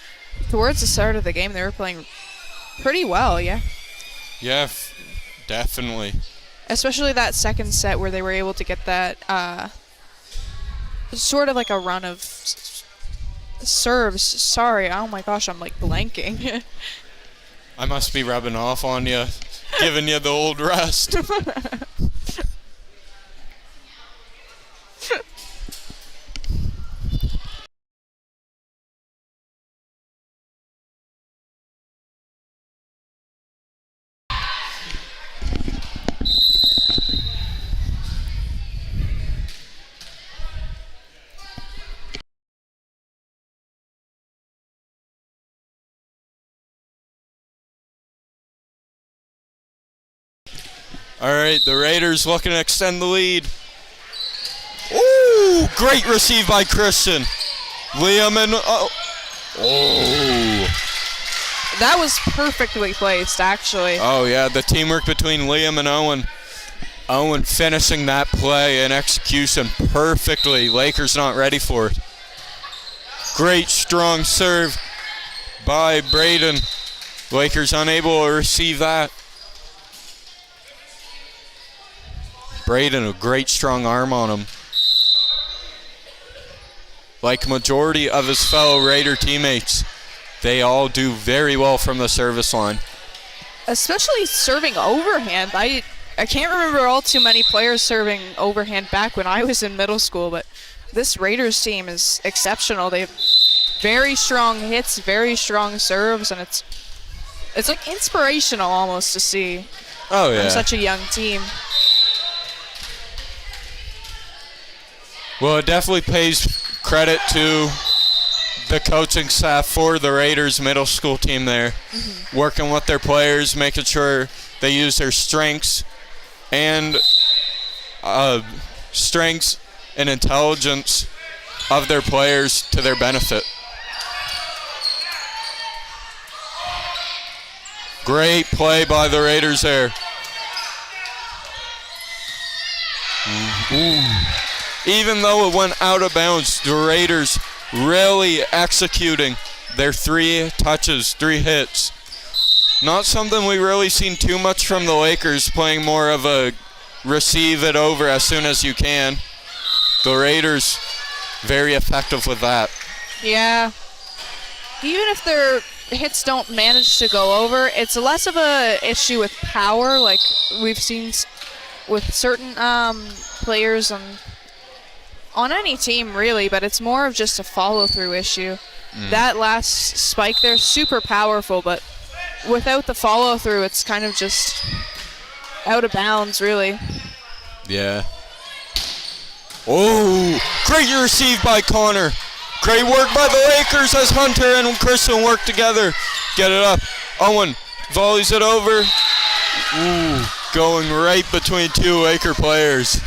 [SPEAKER 2] towards the start of the game they were playing pretty well, yeah.
[SPEAKER 1] Yeah, definitely.
[SPEAKER 2] Especially that second set where they were able to get that sort of like a run of serves. Sorry, oh my gosh, I'm like blanking.
[SPEAKER 1] I must be rubbing off on you, giving you the old rest. All right, the Raiders looking to extend the lead. Ooh, great receive by Christian. Liam and
[SPEAKER 2] That was perfectly placed, actually.
[SPEAKER 1] Oh yeah, the teamwork between Liam and Owen. Owen finishing that play and execution perfectly. Lakers not ready for it. Great strong serve by Braden. Lakers unable to receive that. Braden, a great strong arm on him. Like majority of his fellow Raider teammates, they all do very well from the service line.
[SPEAKER 2] Especially serving overhand. I can't remember all too many players serving overhand back when I was in middle school, but this Raiders team is exceptional. They have very strong hits, very strong serves, and it's like inspirational almost to see from such a young team.
[SPEAKER 1] Well, it definitely pays credit to the coaching staff for the Raiders middle school team there, working with their players, making sure they use their strengths and intelligence of their players to their benefit. Great play by the Raiders there. Even though it went out of bounds, the Raiders really executing their 3 touches, 3 hits. Not something we really seen too much from the Lakers, playing more of a receive it over as soon as you can. The Raiders very effective with that.
[SPEAKER 2] Yeah. Even if their hits don't manage to go over, it's less of a issue with power like we've seen with certain players on any team really, but it's more of just a follow-through issue. That last spike there, super powerful, but without the follow-through, it's kind of just out of bounds, really.
[SPEAKER 1] Yeah. Oh, great receive by Connor. Great work by the Lakers as Hunter and Kristen work together. Get it up. Owen volleys it over. Ooh. going right between two Laker players.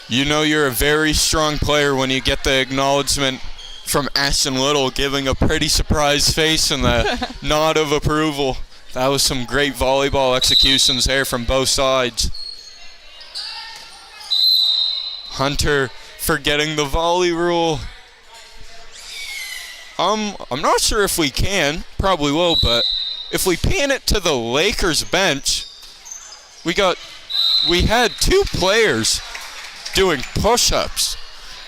[SPEAKER 1] You know you're a very strong player when you get the acknowledgement from Ashton Little, giving a pretty surprised face and the nod of approval. That was some great volleyball executions there from both sides. Hunter forgetting the volley rule. I'm not sure if we can, probably will, but if we pan it to the Lakers bench, we had two players doing push-ups.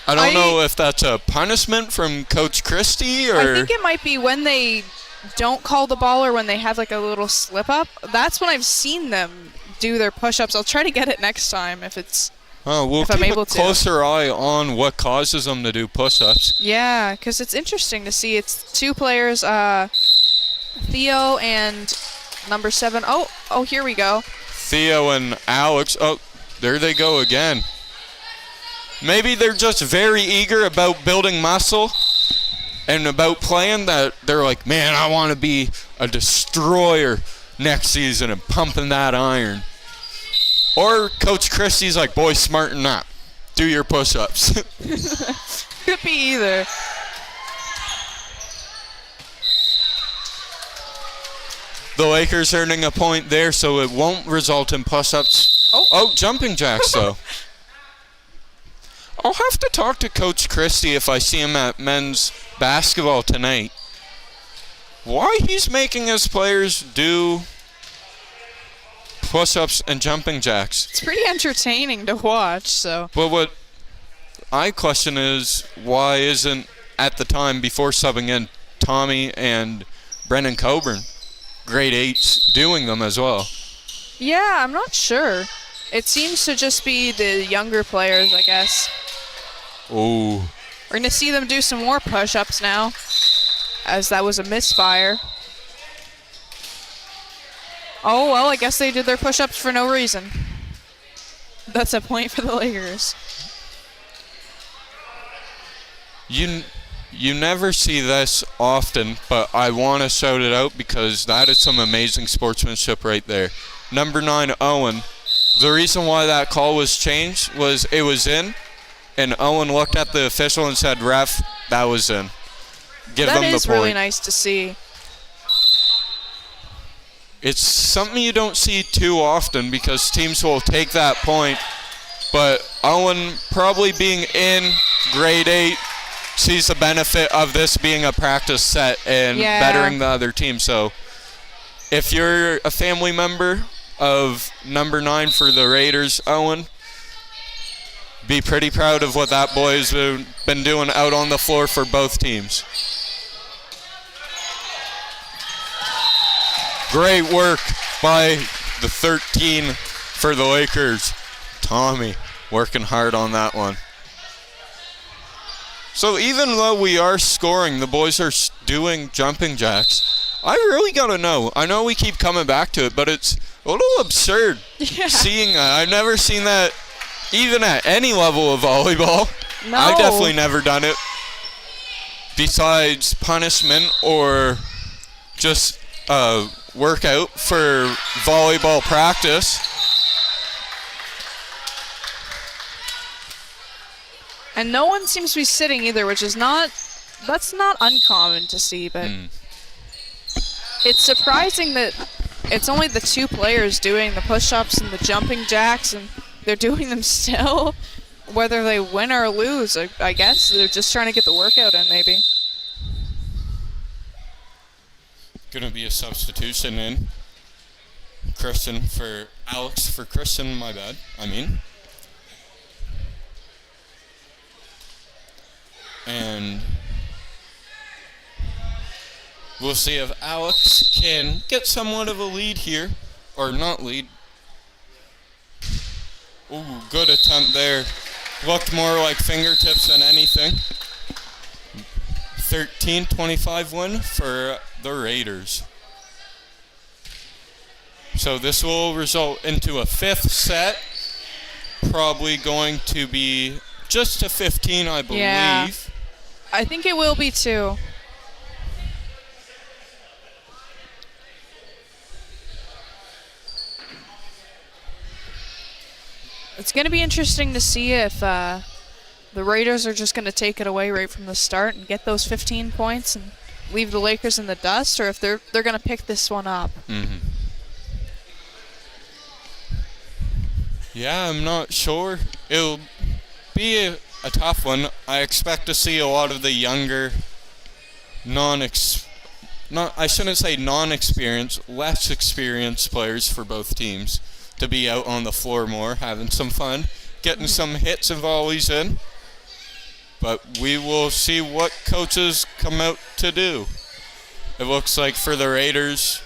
[SPEAKER 1] I don't know if that's a punishment from Coach Christie or...
[SPEAKER 2] I think it might be when they don't call the ball or when they have like a little slip-up. That's when I've seen them do their push-ups. I'll try to get it next time if it's...
[SPEAKER 1] Oh, we'll keep a closer eye on what causes them to do push-ups.
[SPEAKER 2] Yeah, because it's interesting to see. It's two players, Theo and number 7. Oh, here we go.
[SPEAKER 1] Theo and Alex. Oh, there they go again. Maybe they're just very eager about building muscle and about playing that they're like, man, I want to be a destroyer next season and pumping that iron. Or Coach Christie's like, boy, smarten up. Do your push-ups.
[SPEAKER 2] Could be either.
[SPEAKER 1] The Lakers earning a point there, so it won't result in push-ups. Oh, jumping jacks, though. I'll have to talk to Coach Christie if I see him at men's basketball tonight. Why he's making his players do push-ups and jumping jacks.
[SPEAKER 2] It's pretty entertaining to watch, so.
[SPEAKER 1] But what I question is, why isn't, at the time, before subbing in, Tommy and Brendan Coburn, grade 8s, doing them as well?
[SPEAKER 2] Yeah, I'm not sure. It seems to just be the younger players, I guess.
[SPEAKER 1] Oh.
[SPEAKER 2] We're going to see them do some more push-ups now, as that was a misfire. Oh, well, I guess they did their push-ups for no reason. That's a point for the Lakers.
[SPEAKER 1] You never see this often, but I want to shout it out because that is some amazing sportsmanship right there. Number 9, Owen. The reason why that call was changed was it was in, and Owen looked at the official and said, ref, that was in. Give them the point.
[SPEAKER 2] That is really nice to see.
[SPEAKER 1] It's something you don't see too often because teams will take that point, but Owen probably being in grade 8 sees the benefit of this being a practice set and bettering the other team. So if you're a family member of number 9 for the Raiders, Owen, be pretty proud of what that boy's been doing out on the floor for both teams. Great work by the 13 for the Lakers. Tommy working hard on that one. So even though we are scoring, the boys are doing jumping jacks. I really got to know. I know we keep coming back to it, but it's a little absurd seeing that. I've never seen that even at any level of volleyball.
[SPEAKER 2] No.
[SPEAKER 1] I've definitely never done it. Besides punishment or just workout for volleyball practice.
[SPEAKER 2] And no one seems to be sitting either, which is that's not uncommon to see, but it's surprising that it's only the two players doing the push-ups and the jumping jacks, and they're doing them still, whether they win or lose. I guess they're just trying to get the workout in, maybe.
[SPEAKER 1] Going to be a substitution in. Kristen for Alex for Kristen, my bad. And we'll see if Alex can get somewhat of a lead here. Or not lead. Ooh, good attempt there. Looked more like fingertips than anything. 13-25 win for the Raiders. So this will result into a 5th set. Probably going to be just to 15, I believe.
[SPEAKER 2] Yeah, I think it will be too. It's going to be interesting to see if the Raiders are just going to take it away right from the start and get those 15 points and leave the Lakers in the dust, or if they're going to pick this one up.
[SPEAKER 1] Mm-hmm. Yeah, I'm not sure. It'll be a tough one. I expect to see a lot of the younger, I shouldn't say non-experienced, less experienced players for both teams to be out on the floor more, having some fun, getting some hits and volleys in. But we will see what coaches come out to do. It looks like for the Raiders,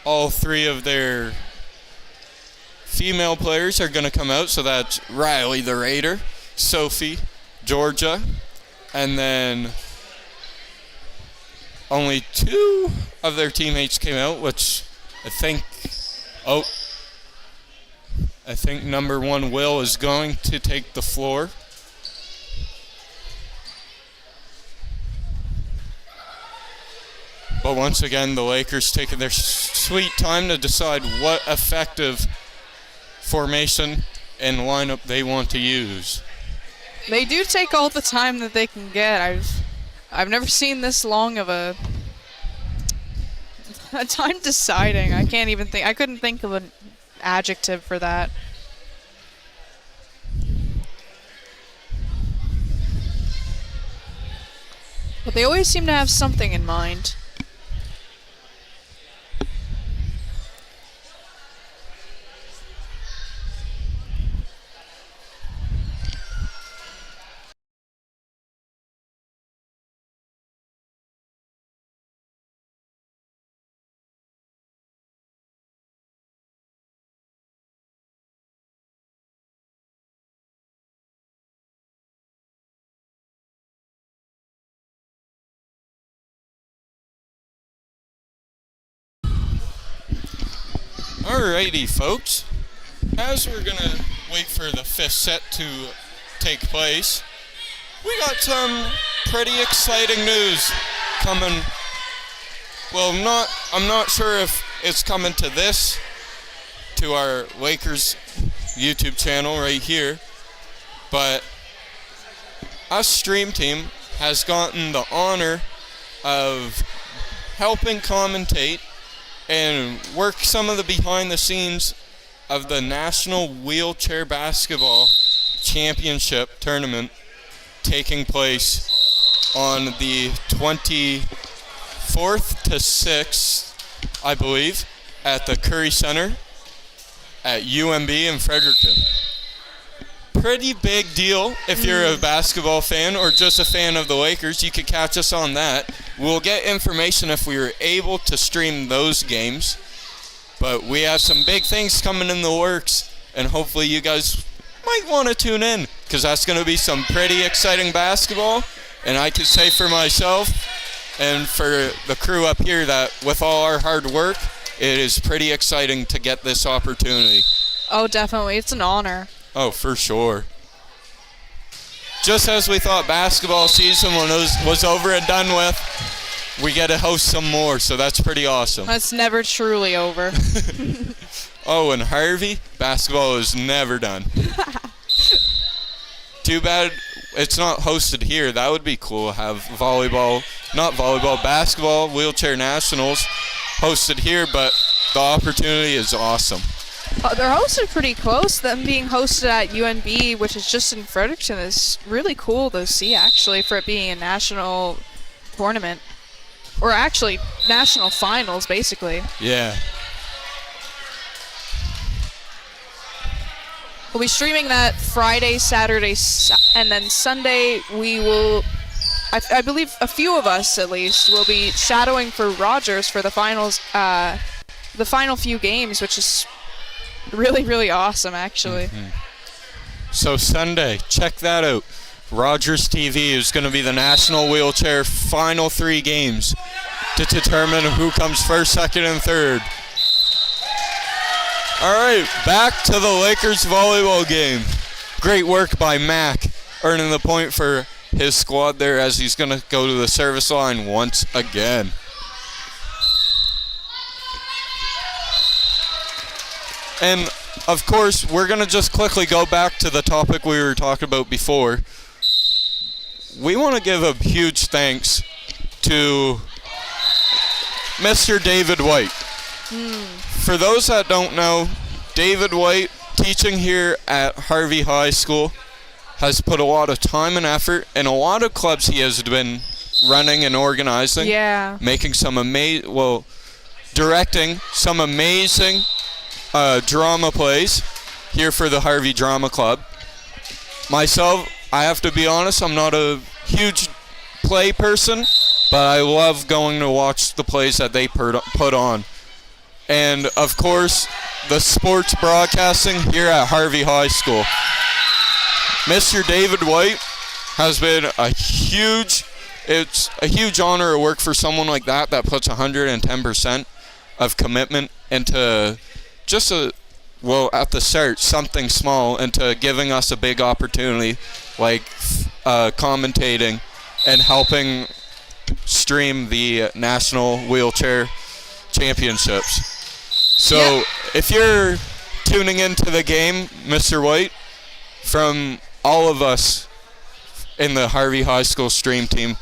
[SPEAKER 1] all three of their female players are going to come out. So that's Riley the Raider, Sophie, Georgia, and then only two of their teammates came out, which I think number 1 Will is going to take the floor. But once again, the Lakers taking their sweet time to decide what effective formation and lineup they want to use.
[SPEAKER 2] They do take all the time that they can get. I've never seen this long of a time deciding. I couldn't think of an adjective for that. But they always seem to have something in mind.
[SPEAKER 1] Alrighty, folks. As we're going to wait for the 5th set to take place, we got some pretty exciting news coming. Well, I'm not sure if it's coming to our Lakers YouTube channel right here, but us Stream Team has gotten the honor of helping commentate and work some of the behind the scenes of the National Wheelchair Basketball Championship Tournament taking place on the 24th to 6th, I believe, at the Curry Center at UMB in Fredericton. Pretty big deal if you're a basketball fan or just a fan of the Lakers. You could catch us on that. We'll get information if we were able to stream those games. But we have some big things coming in the works, and hopefully you guys might want to tune in, because that's going to be some pretty exciting basketball. And I can say for myself and for the crew up here that with all our hard work, it is pretty exciting to get this opportunity.
[SPEAKER 2] Oh, definitely. It's an honor.
[SPEAKER 1] Oh, for sure. Just as we thought basketball season was over and done with, we get to host some more, so that's pretty awesome.
[SPEAKER 2] It's never truly over.
[SPEAKER 1] Oh, and Harvey, basketball is never done. Too bad it's not hosted here. That would be cool, have basketball, wheelchair nationals hosted here, but the opportunity is awesome.
[SPEAKER 2] They're hosted pretty close. Them being hosted at UNB, which is just in Fredericton, is really cool to see, actually, for it being a national tournament. Or actually, national finals, basically.
[SPEAKER 1] Yeah.
[SPEAKER 2] We'll be streaming that Friday, Saturday, and then Sunday we will, I believe a few of us at least, will be shadowing for Rogers for the finals, the final few games, which is really, really awesome, actually.
[SPEAKER 1] Mm-hmm. So Sunday, check that out. Rogers TV is going to be the National Wheelchair final 3 games to determine who comes first, second, and third. All right, back to the Lakers volleyball game. Great work by Mac, earning the point for his squad there as he's going to go to the service line once again. And of course, we're going to just quickly go back to the topic we were talking about before. We want to give a huge thanks to Mr. David White. For those that don't know, David White, teaching here at Harvey High School, has put a lot of time and effort in a lot of clubs he has been running and organizing.
[SPEAKER 2] Yeah.
[SPEAKER 1] Making some directing some amazing drama plays here for the Harvey Drama Club. Myself, I have to be honest, I'm not a huge play person, but I love going to watch the plays that they put on. And, of course, the sports broadcasting here at Harvey High School. Mr. David White has been it's a huge honor to work for someone like that puts 110% of commitment into just at the start, something small, into giving us a big opportunity like commentating and helping stream the National Wheelchair Championships. So if you're tuning into the game, Mr. White, from all of us in the Harvey High School stream team,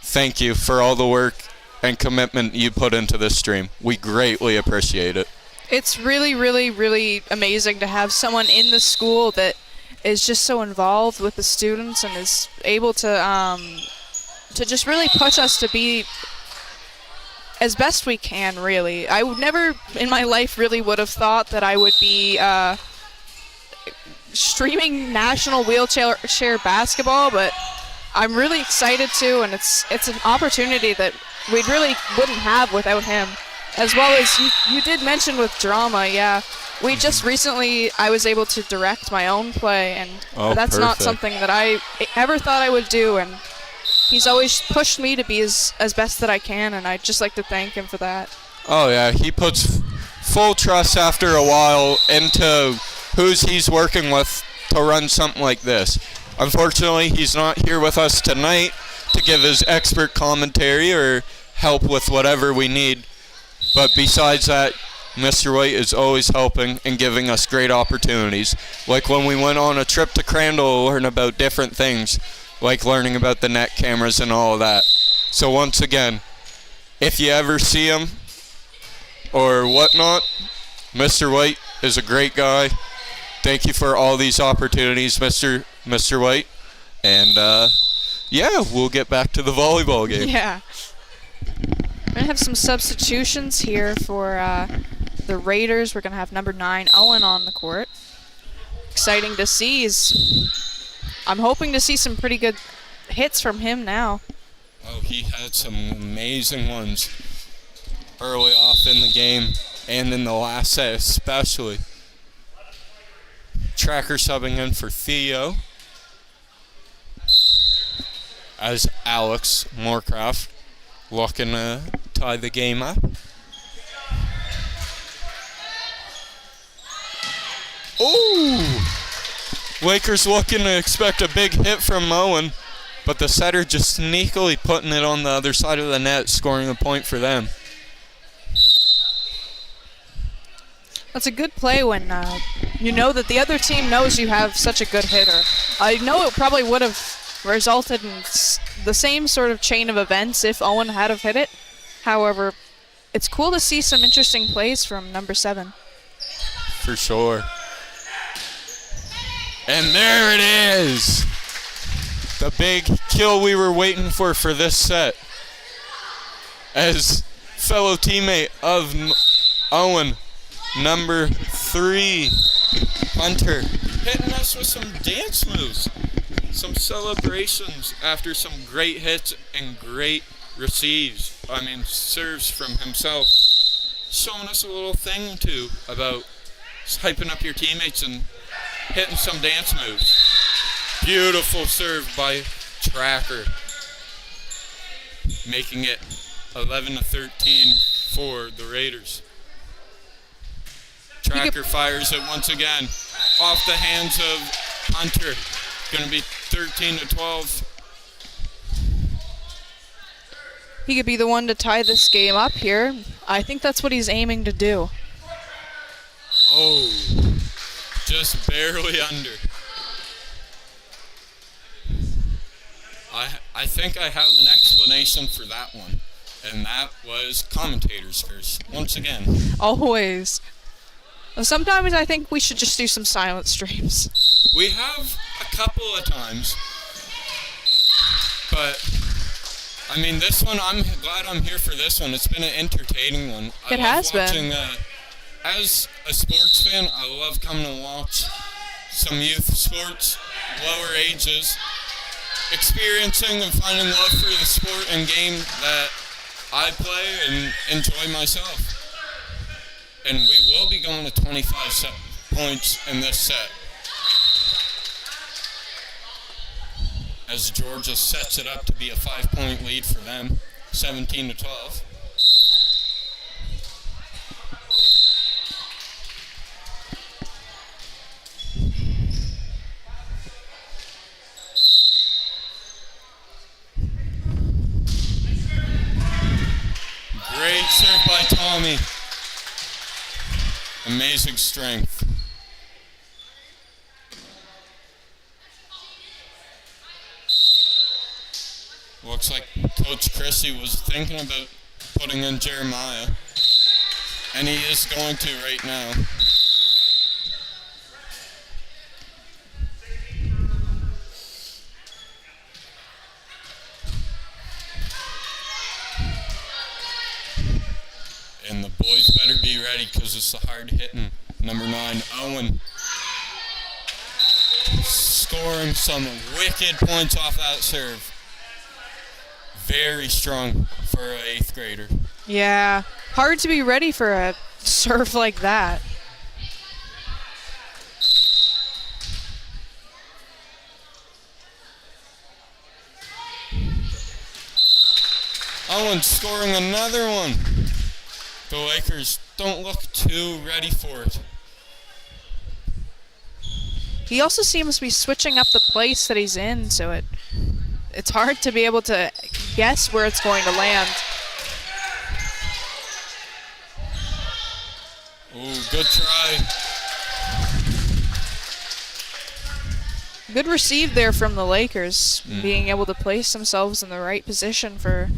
[SPEAKER 1] thank you for all the work and commitment you put into this stream. We greatly appreciate it.
[SPEAKER 2] It's really, really, really amazing to have someone in the school that is just so involved with the students and is able to just really push us to be as best we can, really. I would never in my life really would have thought that I would be streaming national wheelchair basketball, but I'm really excited to, and it's an opportunity that we really wouldn't have without him. As well as you did mention with drama, yeah. We just recently, I was able to direct my own play, and that's not something that I ever thought I would do, and he's always pushed me to be as best that I can, and I'd just like to thank him for that.
[SPEAKER 1] Oh, yeah, he puts full trust after a while into who's he's working with to run something like this. Unfortunately, he's not here with us tonight to give his expert commentary or help with whatever we need. But besides that, Mr. White is always helping and giving us great opportunities. Like when we went on a trip to Crandall to learn about different things, like learning about the net cameras and all of that. So once again, if you ever see him or whatnot, Mr. White is a great guy. Thank you for all these opportunities, Mr. White. And we'll get back to the volleyball game.
[SPEAKER 2] Yeah. We're going to have some substitutions here for the Raiders. We're going to have number 9, Owen, on the court. Exciting to see. I'm hoping to see some pretty good hits from him now.
[SPEAKER 1] Oh, he had some amazing ones early off in the game and in the last set especially. Tracker subbing in for Theo as Alex Moorcraft looking to tie the game up. Ooh! Lakers looking to expect a big hit from Owen, but the setter just sneakily putting it on the other side of the net, scoring a point for them.
[SPEAKER 2] That's a good play when you know that the other team knows you have such a good hitter. I know it probably would have resulted in the same sort of chain of events if Owen had have hit it. However, it's cool to see some interesting plays from number 7.
[SPEAKER 1] For sure. And there it is. The big kill we were waiting for this set. As fellow teammate of Owen, number 3, Hunter, hitting us with some dance moves. Some celebrations after some great hits and great serves from himself. Showing us a little thing, too, about hyping up your teammates and hitting some dance moves. Beautiful serve by Tracker. Making it 11-13 for the Raiders. Tracker fires it once again. Off the hands of Hunter. Going to be 13-12.
[SPEAKER 2] He could be the one to tie this game up here. I think that's what he's aiming to do.
[SPEAKER 1] Oh. Just barely under. I think I have an explanation for that one. And that was commentators first, once again.
[SPEAKER 2] Always. Sometimes I think we should just do some silent streams.
[SPEAKER 1] We have a couple of times. But, I mean, this one, I'm glad I'm here for this one. It's been an entertaining one.
[SPEAKER 2] It has been.
[SPEAKER 1] As a sports fan, I love coming to watch some youth sports, lower ages, experiencing and finding love for the sport and game that I play and enjoy myself. And we will be going to 25 points in this set. As Georgia sets it up to be a 5-point lead for them, 17-12. Great serve by Tommy. Amazing strength. Looks like Coach Chrissy was thinking about putting in Jeremiah. And he is going to right now. And the boys better be ready because it's the hard hitting. Number 9, Owen. Scoring some wicked points off that serve. Very strong for an 8th grader.
[SPEAKER 2] Yeah, hard to be ready for a serve like that.
[SPEAKER 1] Owen scoring another one. The Lakers don't look too ready for it.
[SPEAKER 2] He also seems to be switching up the place that he's in, so it's hard to be able to guess where it's going to land.
[SPEAKER 1] Ooh, good try.
[SPEAKER 2] Good receive there from the Lakers, being able to place themselves in the right position for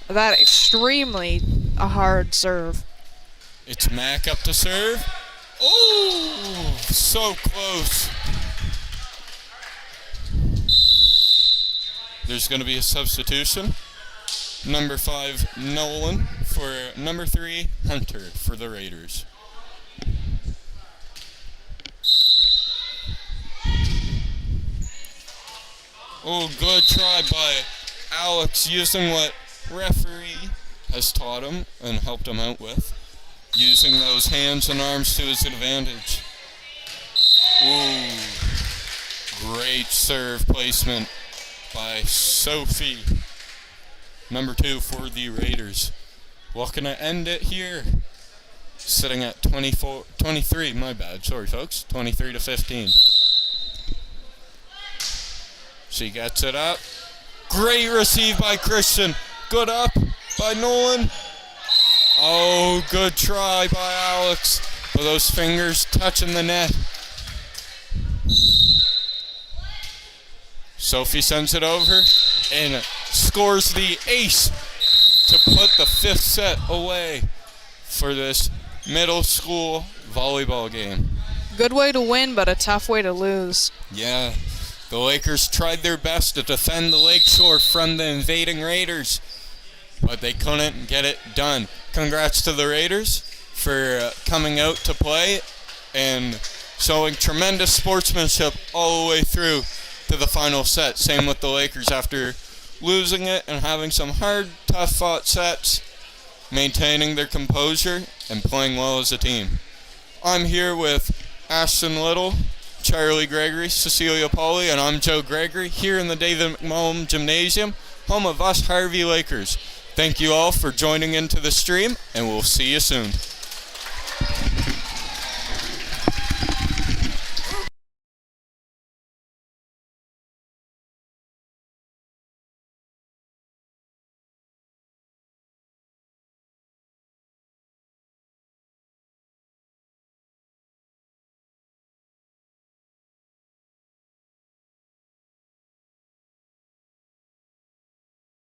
[SPEAKER 2] that extremely a hard serve.
[SPEAKER 1] It's Mack up to serve. Oh, so close. There's going to be a substitution. Number 5, Nolan, for number 3, Hunter for the Raiders. Oh, good try by Alex, using what referee has taught him and helped him out with. Using those hands and arms to his advantage. Ooh, great serve placement by Sophie. Number 2 for the Raiders. Looking to end it here. Sitting at 23, my bad, sorry folks, 23-15. She gets it up. Great receive by Christian. Good up by Nolan. Oh, good try by Alex. With those fingers touching the net. Sophie sends it over and scores the ace to put the 5th set away for this middle school volleyball game.
[SPEAKER 2] Good way to win, but a tough way to lose.
[SPEAKER 1] Yeah, the Lakers tried their best to defend the Lakeshore from the invading Raiders, but they couldn't get it done. Congrats to the Raiders for coming out to play and showing tremendous sportsmanship all the way through to the final set. Same with the Lakers after losing it and having some hard, tough-fought sets, maintaining their composure and playing well as a team. I'm here with Ashton Little, Charlie Gregory, Cecilia Pauly, and I'm Joe Gregory here in the David McMullen Gymnasium, home of us Harvey Lakers. Thank you all for joining into the stream, and we'll see you soon.